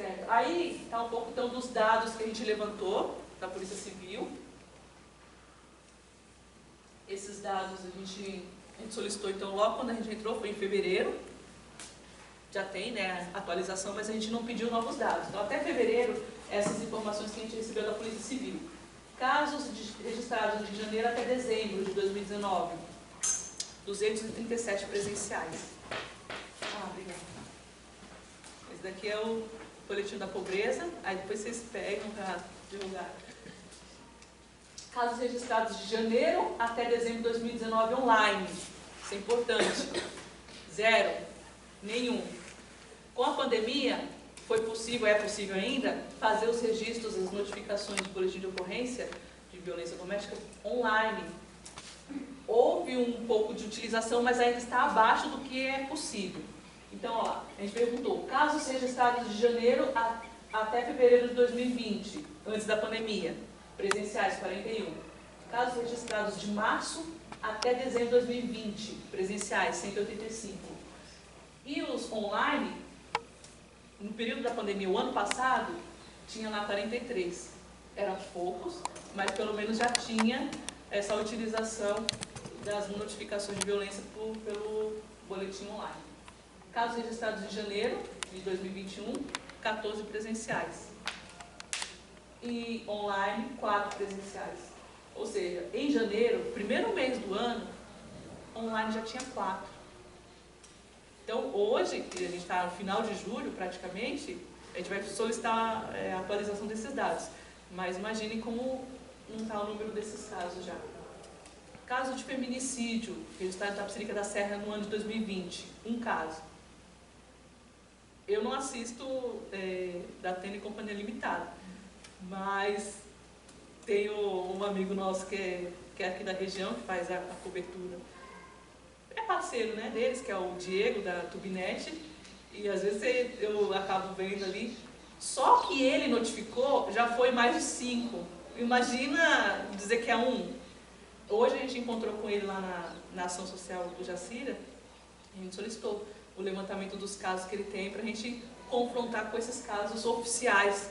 [SPEAKER 1] Certo. Aí está um pouco então dos dados que a gente levantou da Polícia Civil. Esses dados a gente solicitou então logo quando a gente entrou, foi em fevereiro. Já tem, né, atualização, mas a gente não pediu novos dados. Então até fevereiro, essas informações que a gente recebeu da Polícia Civil. Casos registrados de janeiro até dezembro de 2019, 237 presenciais. Obrigada. Esse daqui é o boletim da pobreza, aí depois vocês pegam para divulgar. Casos registrados de janeiro até dezembro de 2019 online. Isso é importante. 0. Nenhum. Com a pandemia, foi possível, é possível ainda, fazer os registros, as notificações de boletim de ocorrência de violência doméstica online. Houve um pouco de utilização, mas ainda está abaixo do que é possível. Então, ó, a gente perguntou, casos registrados de janeiro até fevereiro de 2020, antes da pandemia, presenciais 41. Casos registrados de março até dezembro de 2020, presenciais 185. E os online, no período da pandemia, o ano passado, tinha lá 43. Eram poucos, mas pelo menos já tinha essa utilização das notificações de violência pelo boletim online. Casos registrados de janeiro de 2021, 14 presenciais. E online, 4 presenciais. Ou seja, em janeiro, primeiro mês do ano, online já tinha 4. Então, hoje, que a gente está no final de julho, praticamente, a gente vai solicitar a atualização desses dados. Mas imaginem como não está o número desses casos já. Caso de feminicídio, registrado em Itapecerica da Serra no ano de 2020, um caso. Eu não assisto da Tênis e Companhia Limitada, mas tenho um amigo nosso que é aqui da região, que faz a cobertura. É parceiro, né, deles, que é o Diego, da Tubinete, e às vezes eu acabo vendo ali. Só que ele notificou, já foi mais de 5. Imagina dizer que é 1. Hoje a gente encontrou com ele lá na ação social do Jacira, a gente solicitou o levantamento dos casos que ele tem para a gente confrontar com esses casos oficiais.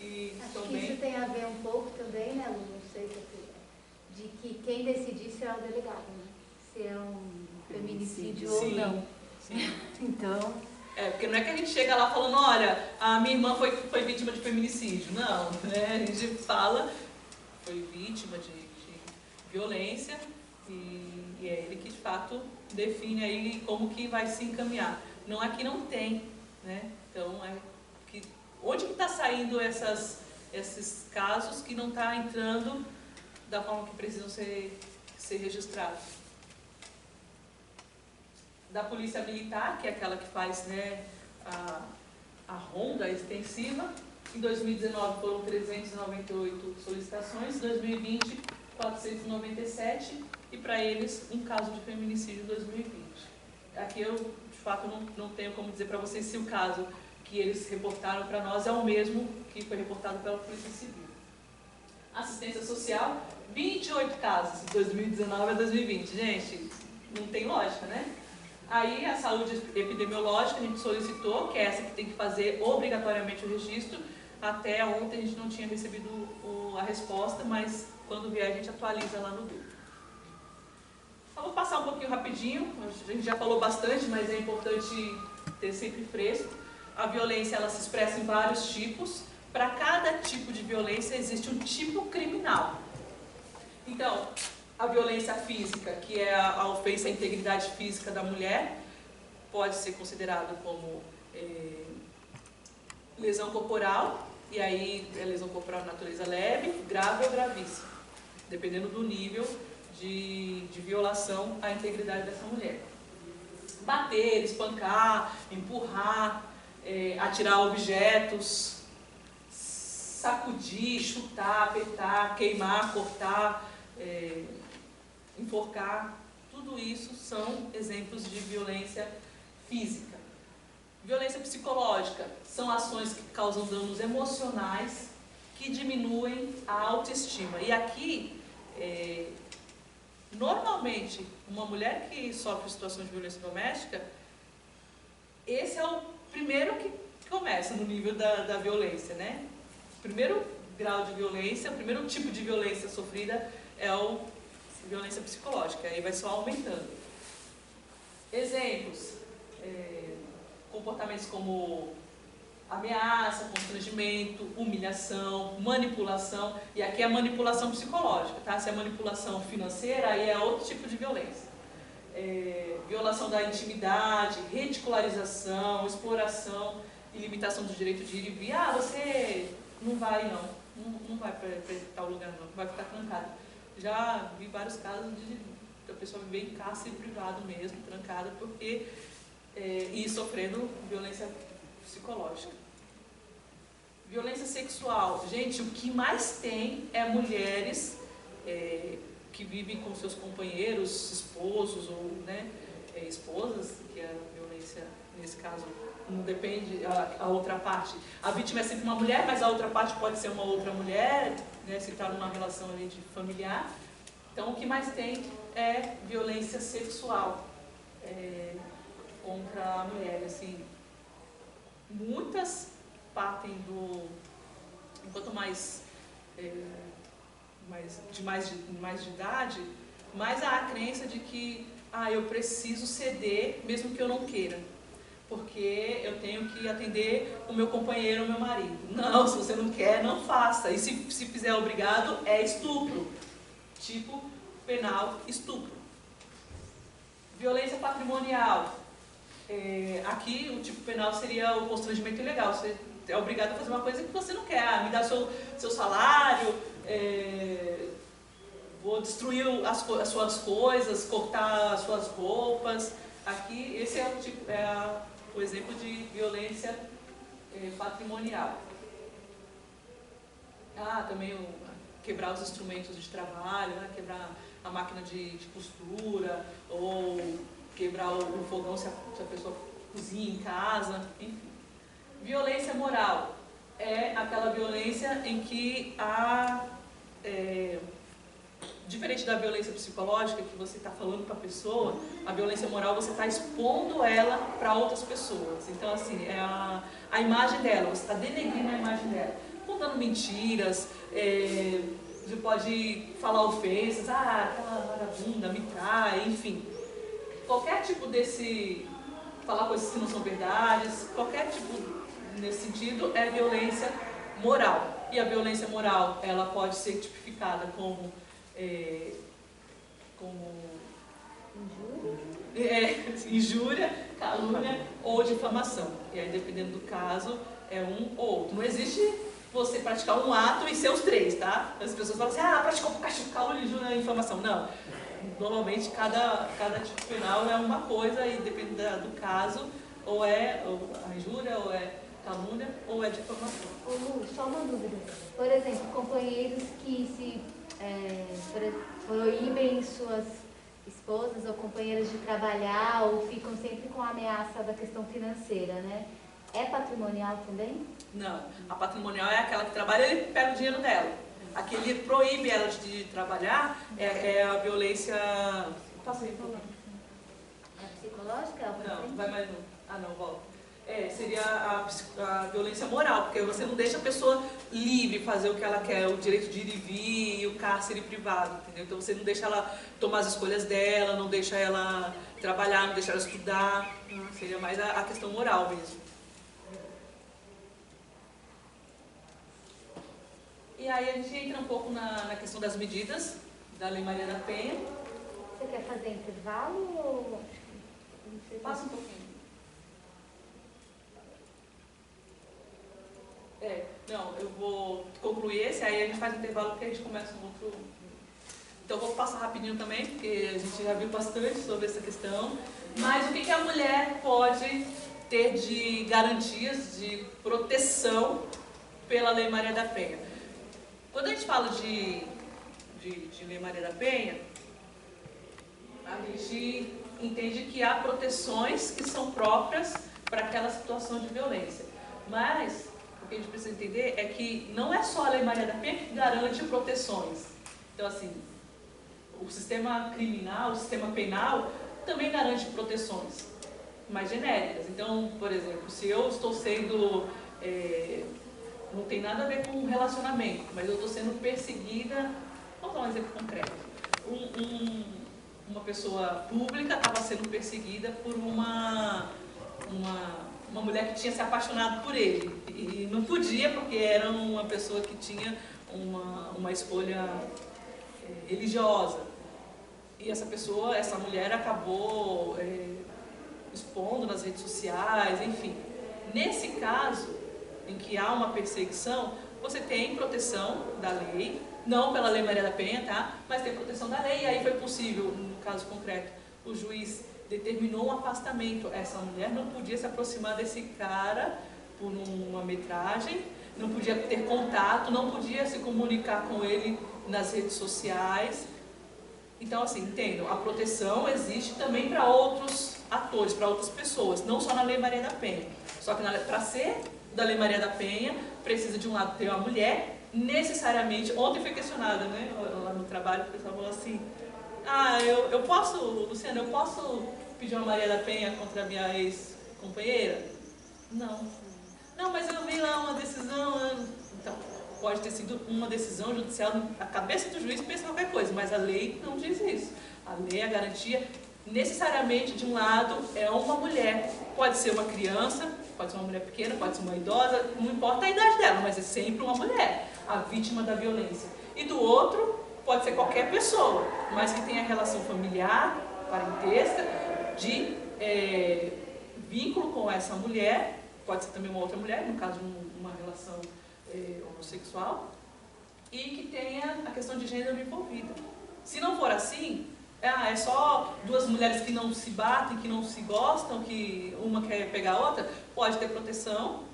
[SPEAKER 2] Acho que isso tem a ver um pouco também, né, Lu? Não sei se de que quem decidir será o delegado, né? Se é um feminicídio ou não.
[SPEAKER 1] Sim.
[SPEAKER 2] Então...
[SPEAKER 1] porque não é que a gente chega lá falando, olha, a minha irmã foi vítima de feminicídio. Não, né? A gente fala, foi vítima de violência e é ele que de fato define aí como que vai se encaminhar. Não é que não tem, né? Então, onde que está saindo esses casos que não está entrando da forma que precisam ser registrados? Da Polícia Militar, que é aquela que faz, né, a ronda extensiva. Em 2019 foram 398 solicitações, em 2020 497 e para eles um caso de feminicídio em 2020. Aqui eu de fato não tenho como dizer para vocês se o caso que eles reportaram para nós é o mesmo que foi reportado pela Polícia Civil. Assistência social, 28 casos de 2019 a 2020. Gente, não tem lógica, né? Aí a saúde epidemiológica a gente solicitou, que é essa que tem que fazer obrigatoriamente o registro. Até ontem a gente não tinha recebido a resposta, mas quando vier a gente atualiza lá no grupo. Eu vou passar um pouquinho rapidinho, a gente já falou bastante, mas é importante ter sempre fresco. A violência ela se expressa em vários tipos. Para cada tipo de violência existe um tipo criminal. Então, a violência física, que é a ofensa à integridade física da mulher, pode ser considerado como lesão corporal, e aí é lesão corporal de natureza leve, grave ou gravíssima, dependendo do nível de violação à integridade dessa mulher. Bater, espancar, empurrar, atirar objetos, sacudir, chutar, apertar, queimar, cortar, enforcar, tudo isso são exemplos de violência física. Violência psicológica são ações que causam danos emocionais que diminuem a autoestima. E aqui, normalmente, uma mulher que sofre situação de violência doméstica, esse é o primeiro que começa no nível da violência, né? O primeiro grau de violência, o primeiro tipo de violência sofrida é a violência psicológica, aí vai só aumentando. Exemplos, comportamentos como ameaça, constrangimento, humilhação, manipulação, e aqui é a manipulação psicológica, tá? Se é manipulação financeira, aí é outro tipo de violência. Violação da intimidade, ridicularização, exploração e limitação do direito de ir e vir. Ah, você não vai não vai para tal lugar não, vai ficar trancado. Já vi vários casos de a pessoa viver em cárcere privado mesmo, trancada, porque e sofrendo violência psicológica. Violência sexual. Gente, o que mais tem é mulheres que vivem com seus companheiros, esposos ou esposas, que a violência, nesse caso, não depende, a outra parte. A vítima é sempre uma mulher, mas a outra parte pode ser uma outra mulher, né, se está numa relação ali de familiar. Então, o que mais tem é violência sexual contra a mulher. Assim, muitas partem enquanto mais de idade, mais há a crença de que eu preciso ceder mesmo que eu não queira, porque eu tenho que atender o meu companheiro, o meu marido. Não, se você não quer, não faça. E se fizer obrigado, é estupro. Tipo penal, estupro. Violência patrimonial. Aqui o tipo penal seria o constrangimento ilegal. Você é obrigado a fazer uma coisa que você não quer. Me dá seu salário, vou destruir as suas coisas, cortar as suas roupas. Aqui, esse é o exemplo de violência patrimonial. Também quebrar os instrumentos de trabalho, né? Quebrar a máquina de costura, ou quebrar o fogão se a pessoa cozinha em casa, enfim. Violência moral é aquela violência em que diferente da violência psicológica, que você está falando para a pessoa, a violência moral você está expondo ela para outras pessoas. Então, assim, é a imagem dela, você está denegrindo a imagem dela, contando mentiras, você pode falar ofensas, aquela vagabunda me trai, enfim. Qualquer tipo falar coisas que não são verdades, qualquer tipo nesse sentido é violência moral. E a violência moral, ela pode ser tipificada como injúria, calúnia ou difamação. E aí, dependendo do caso, é um ou outro. Não existe você praticar um ato e ser os três, tá? As pessoas falam assim, praticou calúnia, injúria e difamação. Não. Normalmente, cada tipo penal é uma coisa e depende do caso, ou é a injúria, ou é calúnia, ou é difamação.
[SPEAKER 2] Lu, só uma dúvida. Por exemplo, companheiros que proíbem suas esposas ou companheiras de trabalhar ou ficam sempre com a ameaça da questão financeira, né? É patrimonial também?
[SPEAKER 1] Não. A patrimonial é aquela que trabalha e ele pega o dinheiro dela. Aquele que proíbe ela de trabalhar é a violência... Passei por lá.
[SPEAKER 2] É a psicológica?
[SPEAKER 1] Não, vai mais um. Não, volta. Seria a violência moral, porque você não deixa a pessoa livre fazer o que ela quer, o direito de ir e vir e o cárcere privado, entendeu? Então você não deixa ela tomar as escolhas dela, não deixa ela trabalhar, não deixa ela estudar, seria mais a questão moral mesmo. E aí a gente entra um pouco na questão das medidas da Lei Maria da Penha.
[SPEAKER 2] Você quer fazer intervalo ou...
[SPEAKER 1] Passa um pouquinho. Não, eu vou concluir esse, aí a gente faz intervalo porque a gente começa um outro. Então eu vou passar rapidinho também, porque a gente já viu bastante sobre essa questão. Mas o que a mulher pode ter de garantias, de proteção pela Lei Maria da Penha? Quando a gente fala de Lei Maria da Penha, a gente entende que há proteções que são próprias para aquela situação de violência. Mas o que a gente precisa entender é que não é só a Lei Maria da Penha que garante proteções. Então, assim, o sistema criminal, o sistema penal também garante proteções. mais genéricas. Então, por exemplo, se eu estou sendo, não tem nada a ver com relacionamento, mas eu estou sendo perseguida, vamos dar um exemplo concreto. Uma pessoa pública estava sendo perseguida por uma mulher que tinha se apaixonado por ele. E não podia, porque era uma pessoa que tinha uma escolha religiosa. E essa mulher acabou expondo nas redes sociais, enfim. Nesse caso, em que há uma perseguição, você tem proteção da lei, não pela Lei Maria da Penha, tá? Mas tem proteção da lei, e aí foi possível, no caso concreto, o juiz determinou um afastamento. Essa mulher não podia se aproximar desse cara por uma metragem, não podia ter contato, não podia se comunicar com ele nas redes sociais. Então, assim, entendam, a proteção existe também para outros atores, para outras pessoas, não só na Lei Maria da Penha. Só que para ser da Lei Maria da Penha, precisa de um lado ter uma mulher, necessariamente. Ontem foi questionada, né, lá no trabalho, o pessoal falou assim: eu posso, Luciana, eu posso pedir uma Maria da Penha contra a minha ex-companheira? Não, mas eu vi lá uma decisão. Então, pode ter sido uma decisão judicial, a cabeça do juiz pensa qualquer coisa, mas a lei não diz isso. A lei, a garantia, necessariamente de um lado é uma mulher. Pode ser uma criança, pode ser uma mulher pequena, pode ser uma idosa, não importa a idade dela, mas é sempre uma mulher, a vítima da violência. E do outro, pode ser qualquer pessoa, mas que tenha relação familiar, parentesca, de vínculo com essa mulher, pode ser também uma outra mulher, no caso de uma relação homossexual, e que tenha a questão de gênero envolvida. Se não for assim, é só duas mulheres que não se batem, que não se gostam, que uma quer pegar a outra, pode ter proteção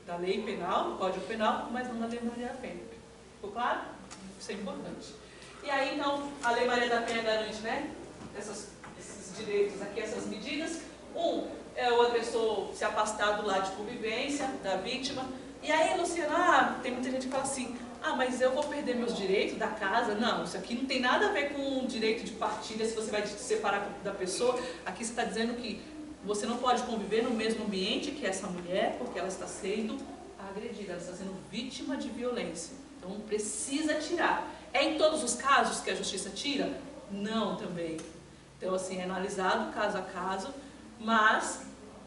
[SPEAKER 1] da lei penal, do Código Penal, mas não da Lei Maria da Penha. Ficou claro? Isso é importante. E aí, então, a Lei Maria da Penha garante, né, esses direitos aqui, essas medidas. É o agressor se afastar do lado de convivência da vítima. E aí, Luciana, tem muita gente que fala assim: mas eu vou perder meus direitos da casa? Não, isso aqui não tem nada a ver com o direito de partilha, se você vai se separar da pessoa. Aqui você está dizendo que você não pode conviver no mesmo ambiente que essa mulher, porque ela está sendo agredida, ela está sendo vítima de violência. Então, precisa tirar. É em todos os casos que a justiça tira? Não, também. Então, assim, é analisado caso a caso, mas,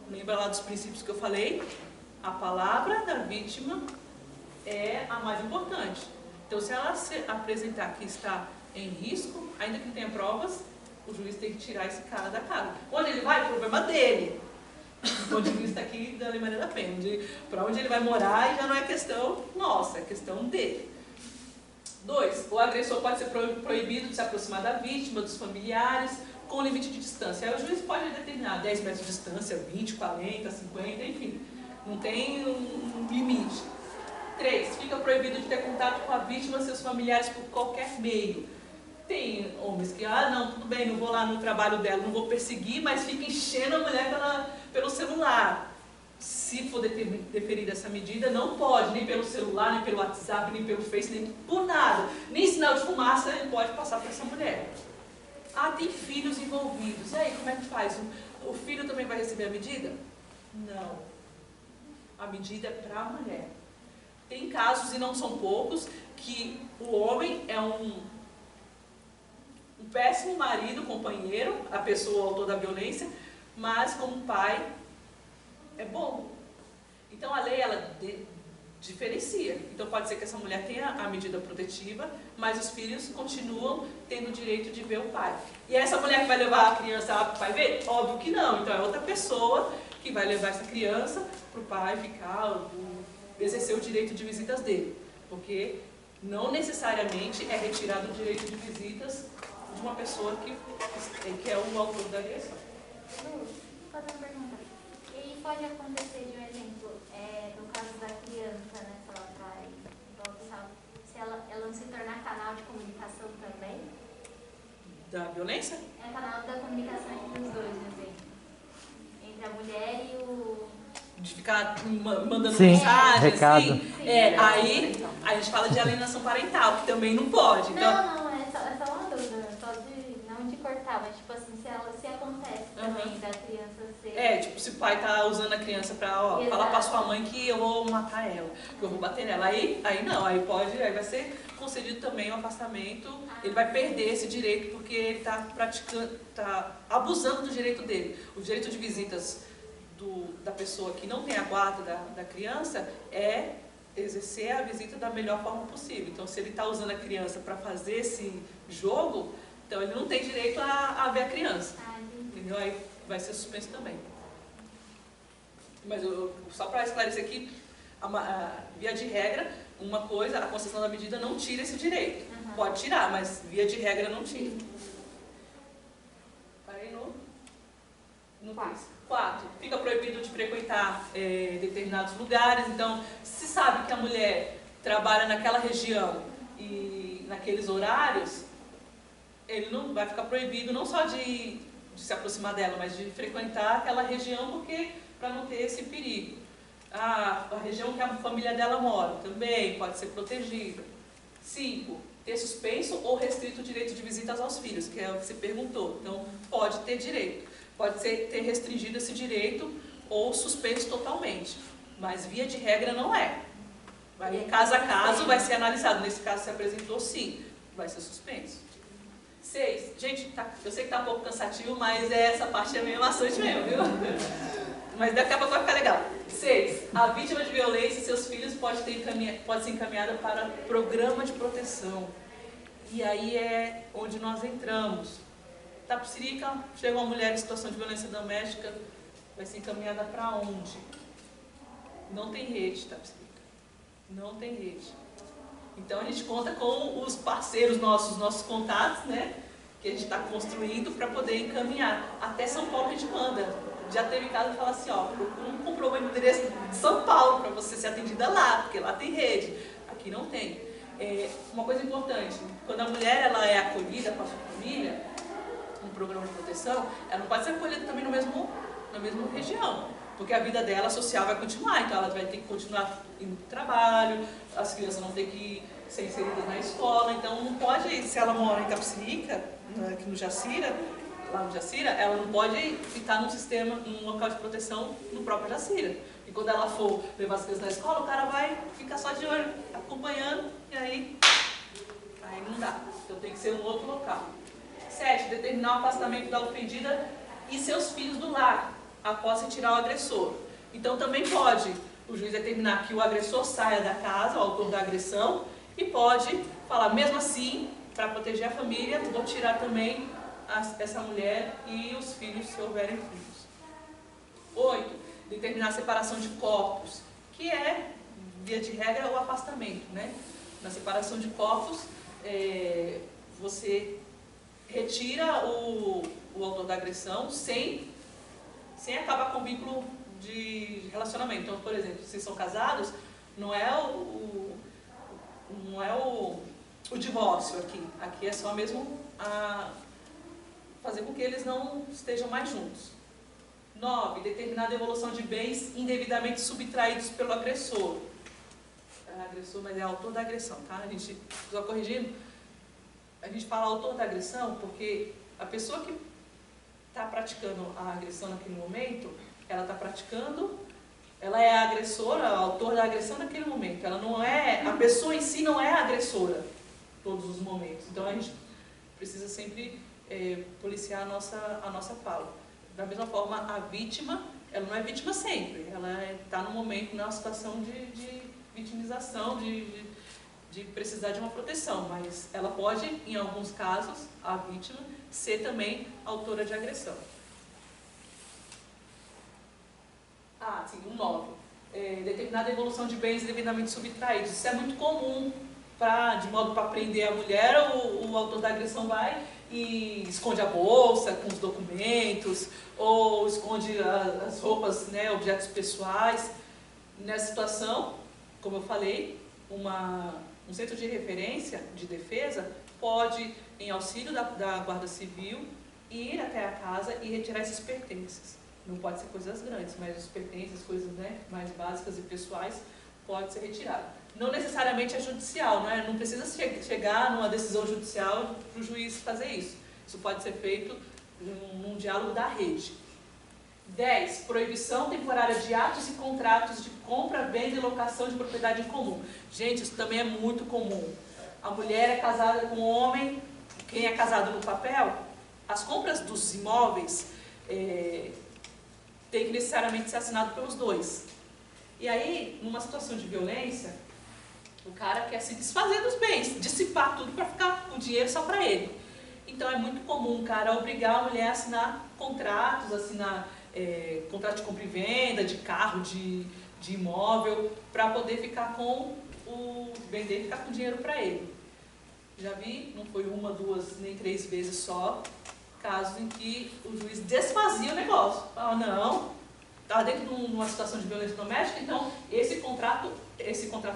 [SPEAKER 1] lembra lá dos princípios que eu falei? A palavra da vítima é a mais importante. Então, se ela se apresentar que está em risco, ainda que não tenha provas, o juiz tem que tirar esse cara da casa. Onde ele vai? O problema dele. Onde o juiz está aqui da Lei Maria da Penha. Para onde ele vai morar já não é questão nossa, é questão dele. 2. O agressor pode ser proibido de se aproximar da vítima, dos familiares, com limite de distância. Aí o juiz pode determinar 10 metros de distância, 20, 40, 50, enfim. Não tem um limite. 3. Fica proibido de ter contato com a vítima e seus familiares por qualquer meio. Tem homens que, não, tudo bem, não vou lá no trabalho dela, não vou perseguir, mas fica enchendo a mulher pelo celular. Se for deferida essa medida, não pode, nem pelo celular, nem pelo WhatsApp, nem pelo Face, nem por nada. Nem sinal de fumaça ele pode passar para essa mulher. Tem filhos envolvidos. E aí, como é que faz? O filho também vai receber a medida? Não. A medida é para a mulher. Tem casos, e não são poucos, que o homem é um péssimo marido, companheiro, a pessoa autor da violência, mas como pai é bom. Então a lei, ela diferencia. Então pode ser que essa mulher tenha a medida protetiva, mas os filhos continuam tendo o direito de ver o pai. E essa mulher que vai levar a criança lá para o pai ver? Óbvio que não. Então é outra pessoa que vai levar essa criança para o pai ficar, exercer o direito de visitas dele. Porque não necessariamente é retirado o direito de visitas de uma pessoa que é o autor da agressão.
[SPEAKER 2] Vou fazer uma pergunta. E pode acontecer, de um exemplo, no caso da criança, né, se ela não se tornar canal de comunicação também?
[SPEAKER 1] Da violência?
[SPEAKER 2] É canal da comunicação entre os dois, por exemplo. Entre a mulher e o...
[SPEAKER 1] De ficar mandando
[SPEAKER 3] sim,
[SPEAKER 1] mensagem,
[SPEAKER 3] recado.
[SPEAKER 1] Assim. Aí a gente fala de alienação parental, que também não pode. Então...
[SPEAKER 2] Não, é só uma dúvida. Não de cortar, mas tipo assim, se acontece também da criança
[SPEAKER 1] tipo, se o pai tá usando a criança para falar para sua mãe que eu vou matar ela, que eu vou bater nela, aí não, aí vai ser concedido também o afastamento, ele vai perder esse direito porque ele está praticando, está abusando do direito dele. O direito de visitas da pessoa que não tem a guarda da criança é exercer a visita da melhor forma possível. Então, se ele está usando a criança para fazer esse jogo, então ele não tem direito a ver a criança. Entendeu? Aí vai ser suspenso também. Mas só para esclarecer aqui, via de regra, uma coisa, a concessão da medida não tira esse direito. Pode tirar, mas via de regra não tira. Parei no 4. Fica proibido de frequentar determinados lugares. Então, se sabe que a mulher trabalha naquela região e naqueles horários, ele não vai ficar proibido não só de se aproximar dela, mas de frequentar aquela região, porque para não ter esse perigo. A região que a família dela mora também pode ser protegida. 5. Ter suspenso ou restrito o direito de visitas aos filhos, que é o que você perguntou. Então, pode ter direito. Pode ter restringido esse direito ou suspenso totalmente. Mas, via de regra, não é. Caso a caso, vai ser analisado. Nesse caso, se apresentou, sim, vai ser suspenso. 6. Gente, eu sei que está um pouco cansativo, mas essa parte é meio maçante mesmo, viu? Mas daqui a pouco vai ficar legal. 6. A vítima de violência e seus filhos pode ser encaminhada para programa de proteção. E aí é onde nós entramos. Tapicirica, chega uma mulher em situação de violência doméstica, vai ser encaminhada para onde? Não tem rede, Tapicirica. Não tem rede. Então a gente conta com os parceiros nossos contatos, né? Que a gente está construindo para poder encaminhar. Até São Paulo a gente manda. Já teve caso de falar assim, procura um comprovante do endereço de São Paulo para você ser atendida lá, porque lá tem rede. Aqui não tem. Uma coisa importante, quando a mulher ela é acolhida com a sua família, no programa de proteção, ela não pode ser acolhida também na mesma região, porque a vida dela social vai continuar, então ela vai ter que continuar indo para o trabalho, as crianças vão ter que ser inseridas na escola, então não pode, se ela mora em Tapicirica, aqui no Jacira, lá no Jacira, ela não pode ficar num local de proteção no próprio Jacira. E quando ela for levar as crianças na escola, o cara vai ficar só de olho, acompanhando, e aí não dá. Então tem que ser um outro local. 7. Determinar o afastamento da ofendida e seus filhos do lar, após retirar o agressor. Então também pode o juiz determinar que o agressor saia da casa, o autor da agressão, e pode falar, mesmo assim, para proteger a família, vou tirar também essa mulher e os filhos, se houverem filhos. 8. Determinar a separação de corpos, que é, via de regra, o afastamento, né? Na separação de corpos, você retira o autor da agressão sem acabar com o vínculo de relacionamento. Então, por exemplo, se são casados, não é o divórcio aqui. Aqui é só mesmo fazer com que eles não estejam mais juntos. 9. Determinar a devolução de bens indevidamente subtraídos pelo agressor. Agressor, mas é autor da agressão, tá? A gente, só corrigindo, a gente fala autor da agressão porque a pessoa que está praticando a agressão naquele momento, ela está praticando, ela é a agressora, a autor da agressão naquele momento. Ela não é, a pessoa em si não é a agressora todos os momentos. Então a gente precisa sempre policiar a nossa fala. Da mesma forma, a vítima, ela não é vítima sempre. Ela está no momento, numa situação de vitimização, de precisar de uma proteção, mas ela pode, em alguns casos, a vítima, ser também autora de agressão. Sim, 9. Determinar a devolução de bens devidamente subtraídos. Isso é muito comum, de modo para prender a mulher, o autor da agressão vai e esconde a bolsa com os documentos, ou esconde as roupas, né, objetos pessoais. Nessa situação, como eu falei, um centro de referência de defesa pode, em auxílio da Guarda Civil, ir até a casa e retirar esses pertences. Não pode ser coisas grandes, mas os pertences, coisas, né, mais básicas e pessoais, pode ser retirado. Não necessariamente é judicial, não precisa chegar numa decisão judicial para o juiz fazer isso. Isso pode ser feito num diálogo da rede. 10. Proibição temporária de atos e contratos de compra, venda e locação de propriedade em comum. Gente, isso também é muito comum. A mulher é casada com o homem, quem é casado no papel, as compras dos imóveis tem que necessariamente ser assinado pelos dois. E aí, numa situação de violência, o cara quer se desfazer dos bens, dissipar tudo para ficar com o dinheiro só para ele. Então é muito comum o cara obrigar a mulher a assinar contratos, contrato de compra e venda, de carro, de imóvel, para poder ficar com o bem dele, ficar com dinheiro para ele. Já vi, não foi uma, duas, nem 3 vezes só, casos em que o juiz desfazia o negócio. Fala, não, está dentro de uma situação de violência doméstica, então esse contrato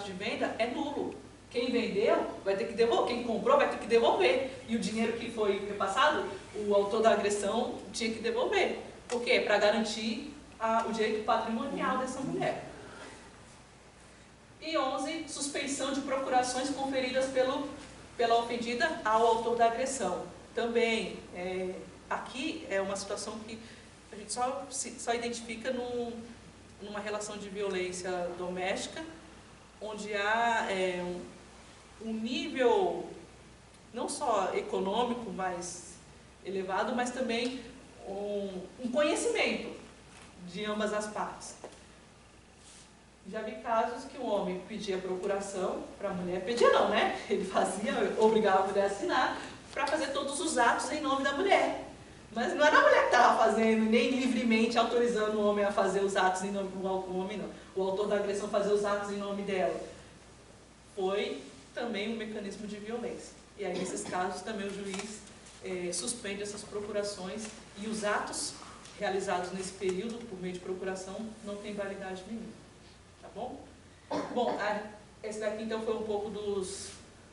[SPEAKER 1] de venda é nulo. Quem vendeu vai ter que devolver, quem comprou vai ter que devolver. E o dinheiro que foi repassado, o autor da agressão tinha que devolver. Por quê? Para garantir o direito patrimonial dessa mulher. E 11, suspensão de procurações conferidas pela ofendida ao autor da agressão. Também, aqui é uma situação que a gente só identifica numa relação de violência doméstica, onde há um nível não só econômico mais elevado, mas também um conhecimento de ambas as partes. Já vi casos que o homem pedia procuração para a mulher, pedia não, né? Ele obrigava a mulher a assinar para fazer todos os atos em nome da mulher. Mas não era a mulher que estava fazendo, nem livremente autorizando o homem a fazer os atos em nome do homem, não. O autor da agressão fazer os atos em nome dela. Foi também um mecanismo de violência. E aí, nesses casos, também o juiz suspende essas procurações e os atos realizados nesse período, por meio de procuração, não têm validade nenhuma. Tá bom? Bom, esse daqui então foi um pouco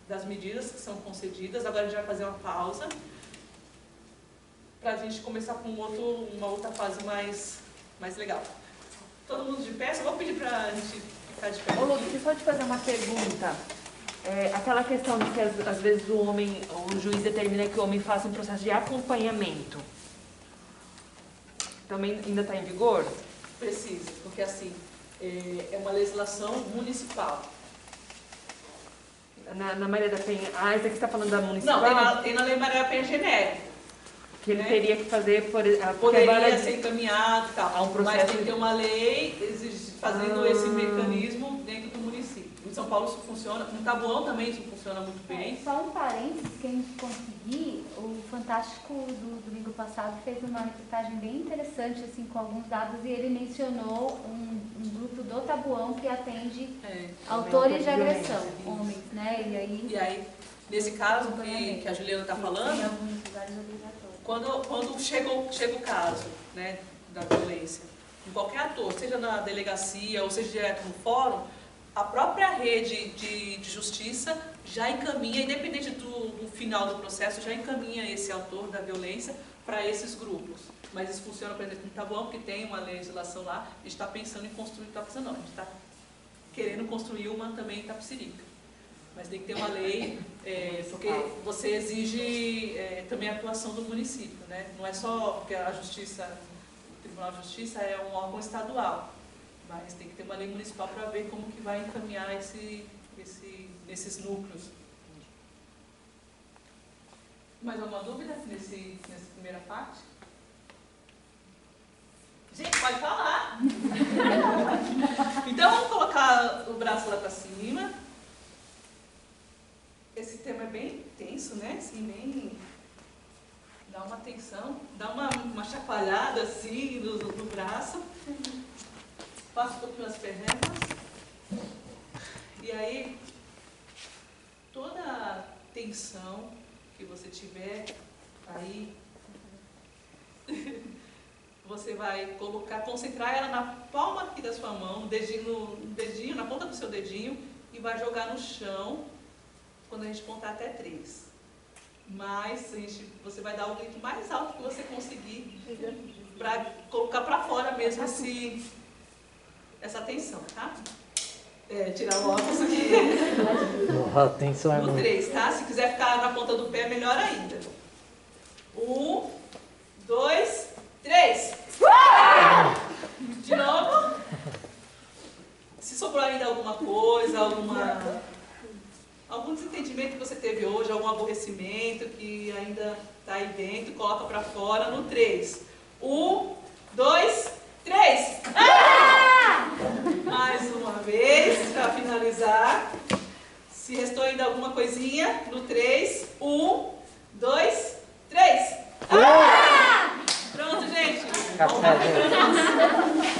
[SPEAKER 1] das medidas que são concedidas. Agora a gente vai fazer uma pausa para a gente começar com uma outra fase mais legal. Todo mundo de pé? Só vou pedir para a gente ficar de pé.
[SPEAKER 3] Ô, Lu, deixa eu só te fazer uma pergunta. Aquela questão de que às vezes o juiz determina que o homem faça um processo de acompanhamento. Também ainda está em vigor?
[SPEAKER 1] Precisa, porque assim, é uma legislação municipal.
[SPEAKER 3] Na Maria da Penha... essa aqui está falando da municipal?
[SPEAKER 1] Não, tem na Lei Maria da Penha genérica.
[SPEAKER 3] Que ele teria que fazer...
[SPEAKER 1] Poderia ser encaminhado e tal,
[SPEAKER 3] um processo,
[SPEAKER 1] mas tem que ter uma lei fazendo esse mecanismo dentro do município. Em São Paulo isso funciona, no Taboão também isso funciona muito bem.
[SPEAKER 2] Só um parênteses, quem conseguir, o Fantástico do domingo passado fez uma reportagem bem interessante, assim, com alguns dados, e ele mencionou um grupo do Taboão que atende autores de agressão, homens, né? E aí
[SPEAKER 1] nesse caso que a Juliana está falando,
[SPEAKER 2] em alguns lugares obrigatórios.
[SPEAKER 1] Quando chega o caso, né, da violência, em qualquer ator, seja na delegacia ou seja direto no fórum, a própria rede de justiça já encaminha, independente do final do processo, já encaminha esse autor da violência para esses grupos. Mas isso funciona, por exemplo, no Taboão, porque tem uma legislação lá, a gente está pensando em construir Itapecerica, não, a gente está querendo construir uma também em Itapecerica. Mas tem que ter uma lei, porque você exige também a atuação do município, né? Não é só porque a Justiça, o Tribunal de Justiça é um órgão estadual, mas tem que ter uma lei municipal para ver como que vai encaminhar nesses núcleos. Mais alguma dúvida nessa primeira parte? Gente, pode falar! Então vamos colocar o braço lá para cima. Esse tema é bem tenso, né? Assim, bem... Dá uma tensão, dá uma chacoalhada assim no braço. Passa um pouquinho as pernas. E aí, toda a tensão que você tiver aí, você vai concentrar ela na palma aqui da sua mão, no dedinho, na ponta do seu dedinho, e vai jogar no chão quando a gente contar até 3. Mas você vai dar o grito mais alto que você conseguir para colocar para fora mesmo essa tensão, tá? Tirar o óculos aqui.
[SPEAKER 4] A tensão é
[SPEAKER 1] no 3, tá? Se quiser ficar na ponta do pé, melhor ainda. 1, 2, 3. alguma coisa, algum desentendimento que você teve hoje, algum aborrecimento que ainda está aí dentro, coloca para fora no 3. 1, 2, 3. Mais uma vez, para finalizar. Se restou ainda alguma coisinha, no 3. 1, 2, 3. Pronto, gente.
[SPEAKER 4] Café, gente.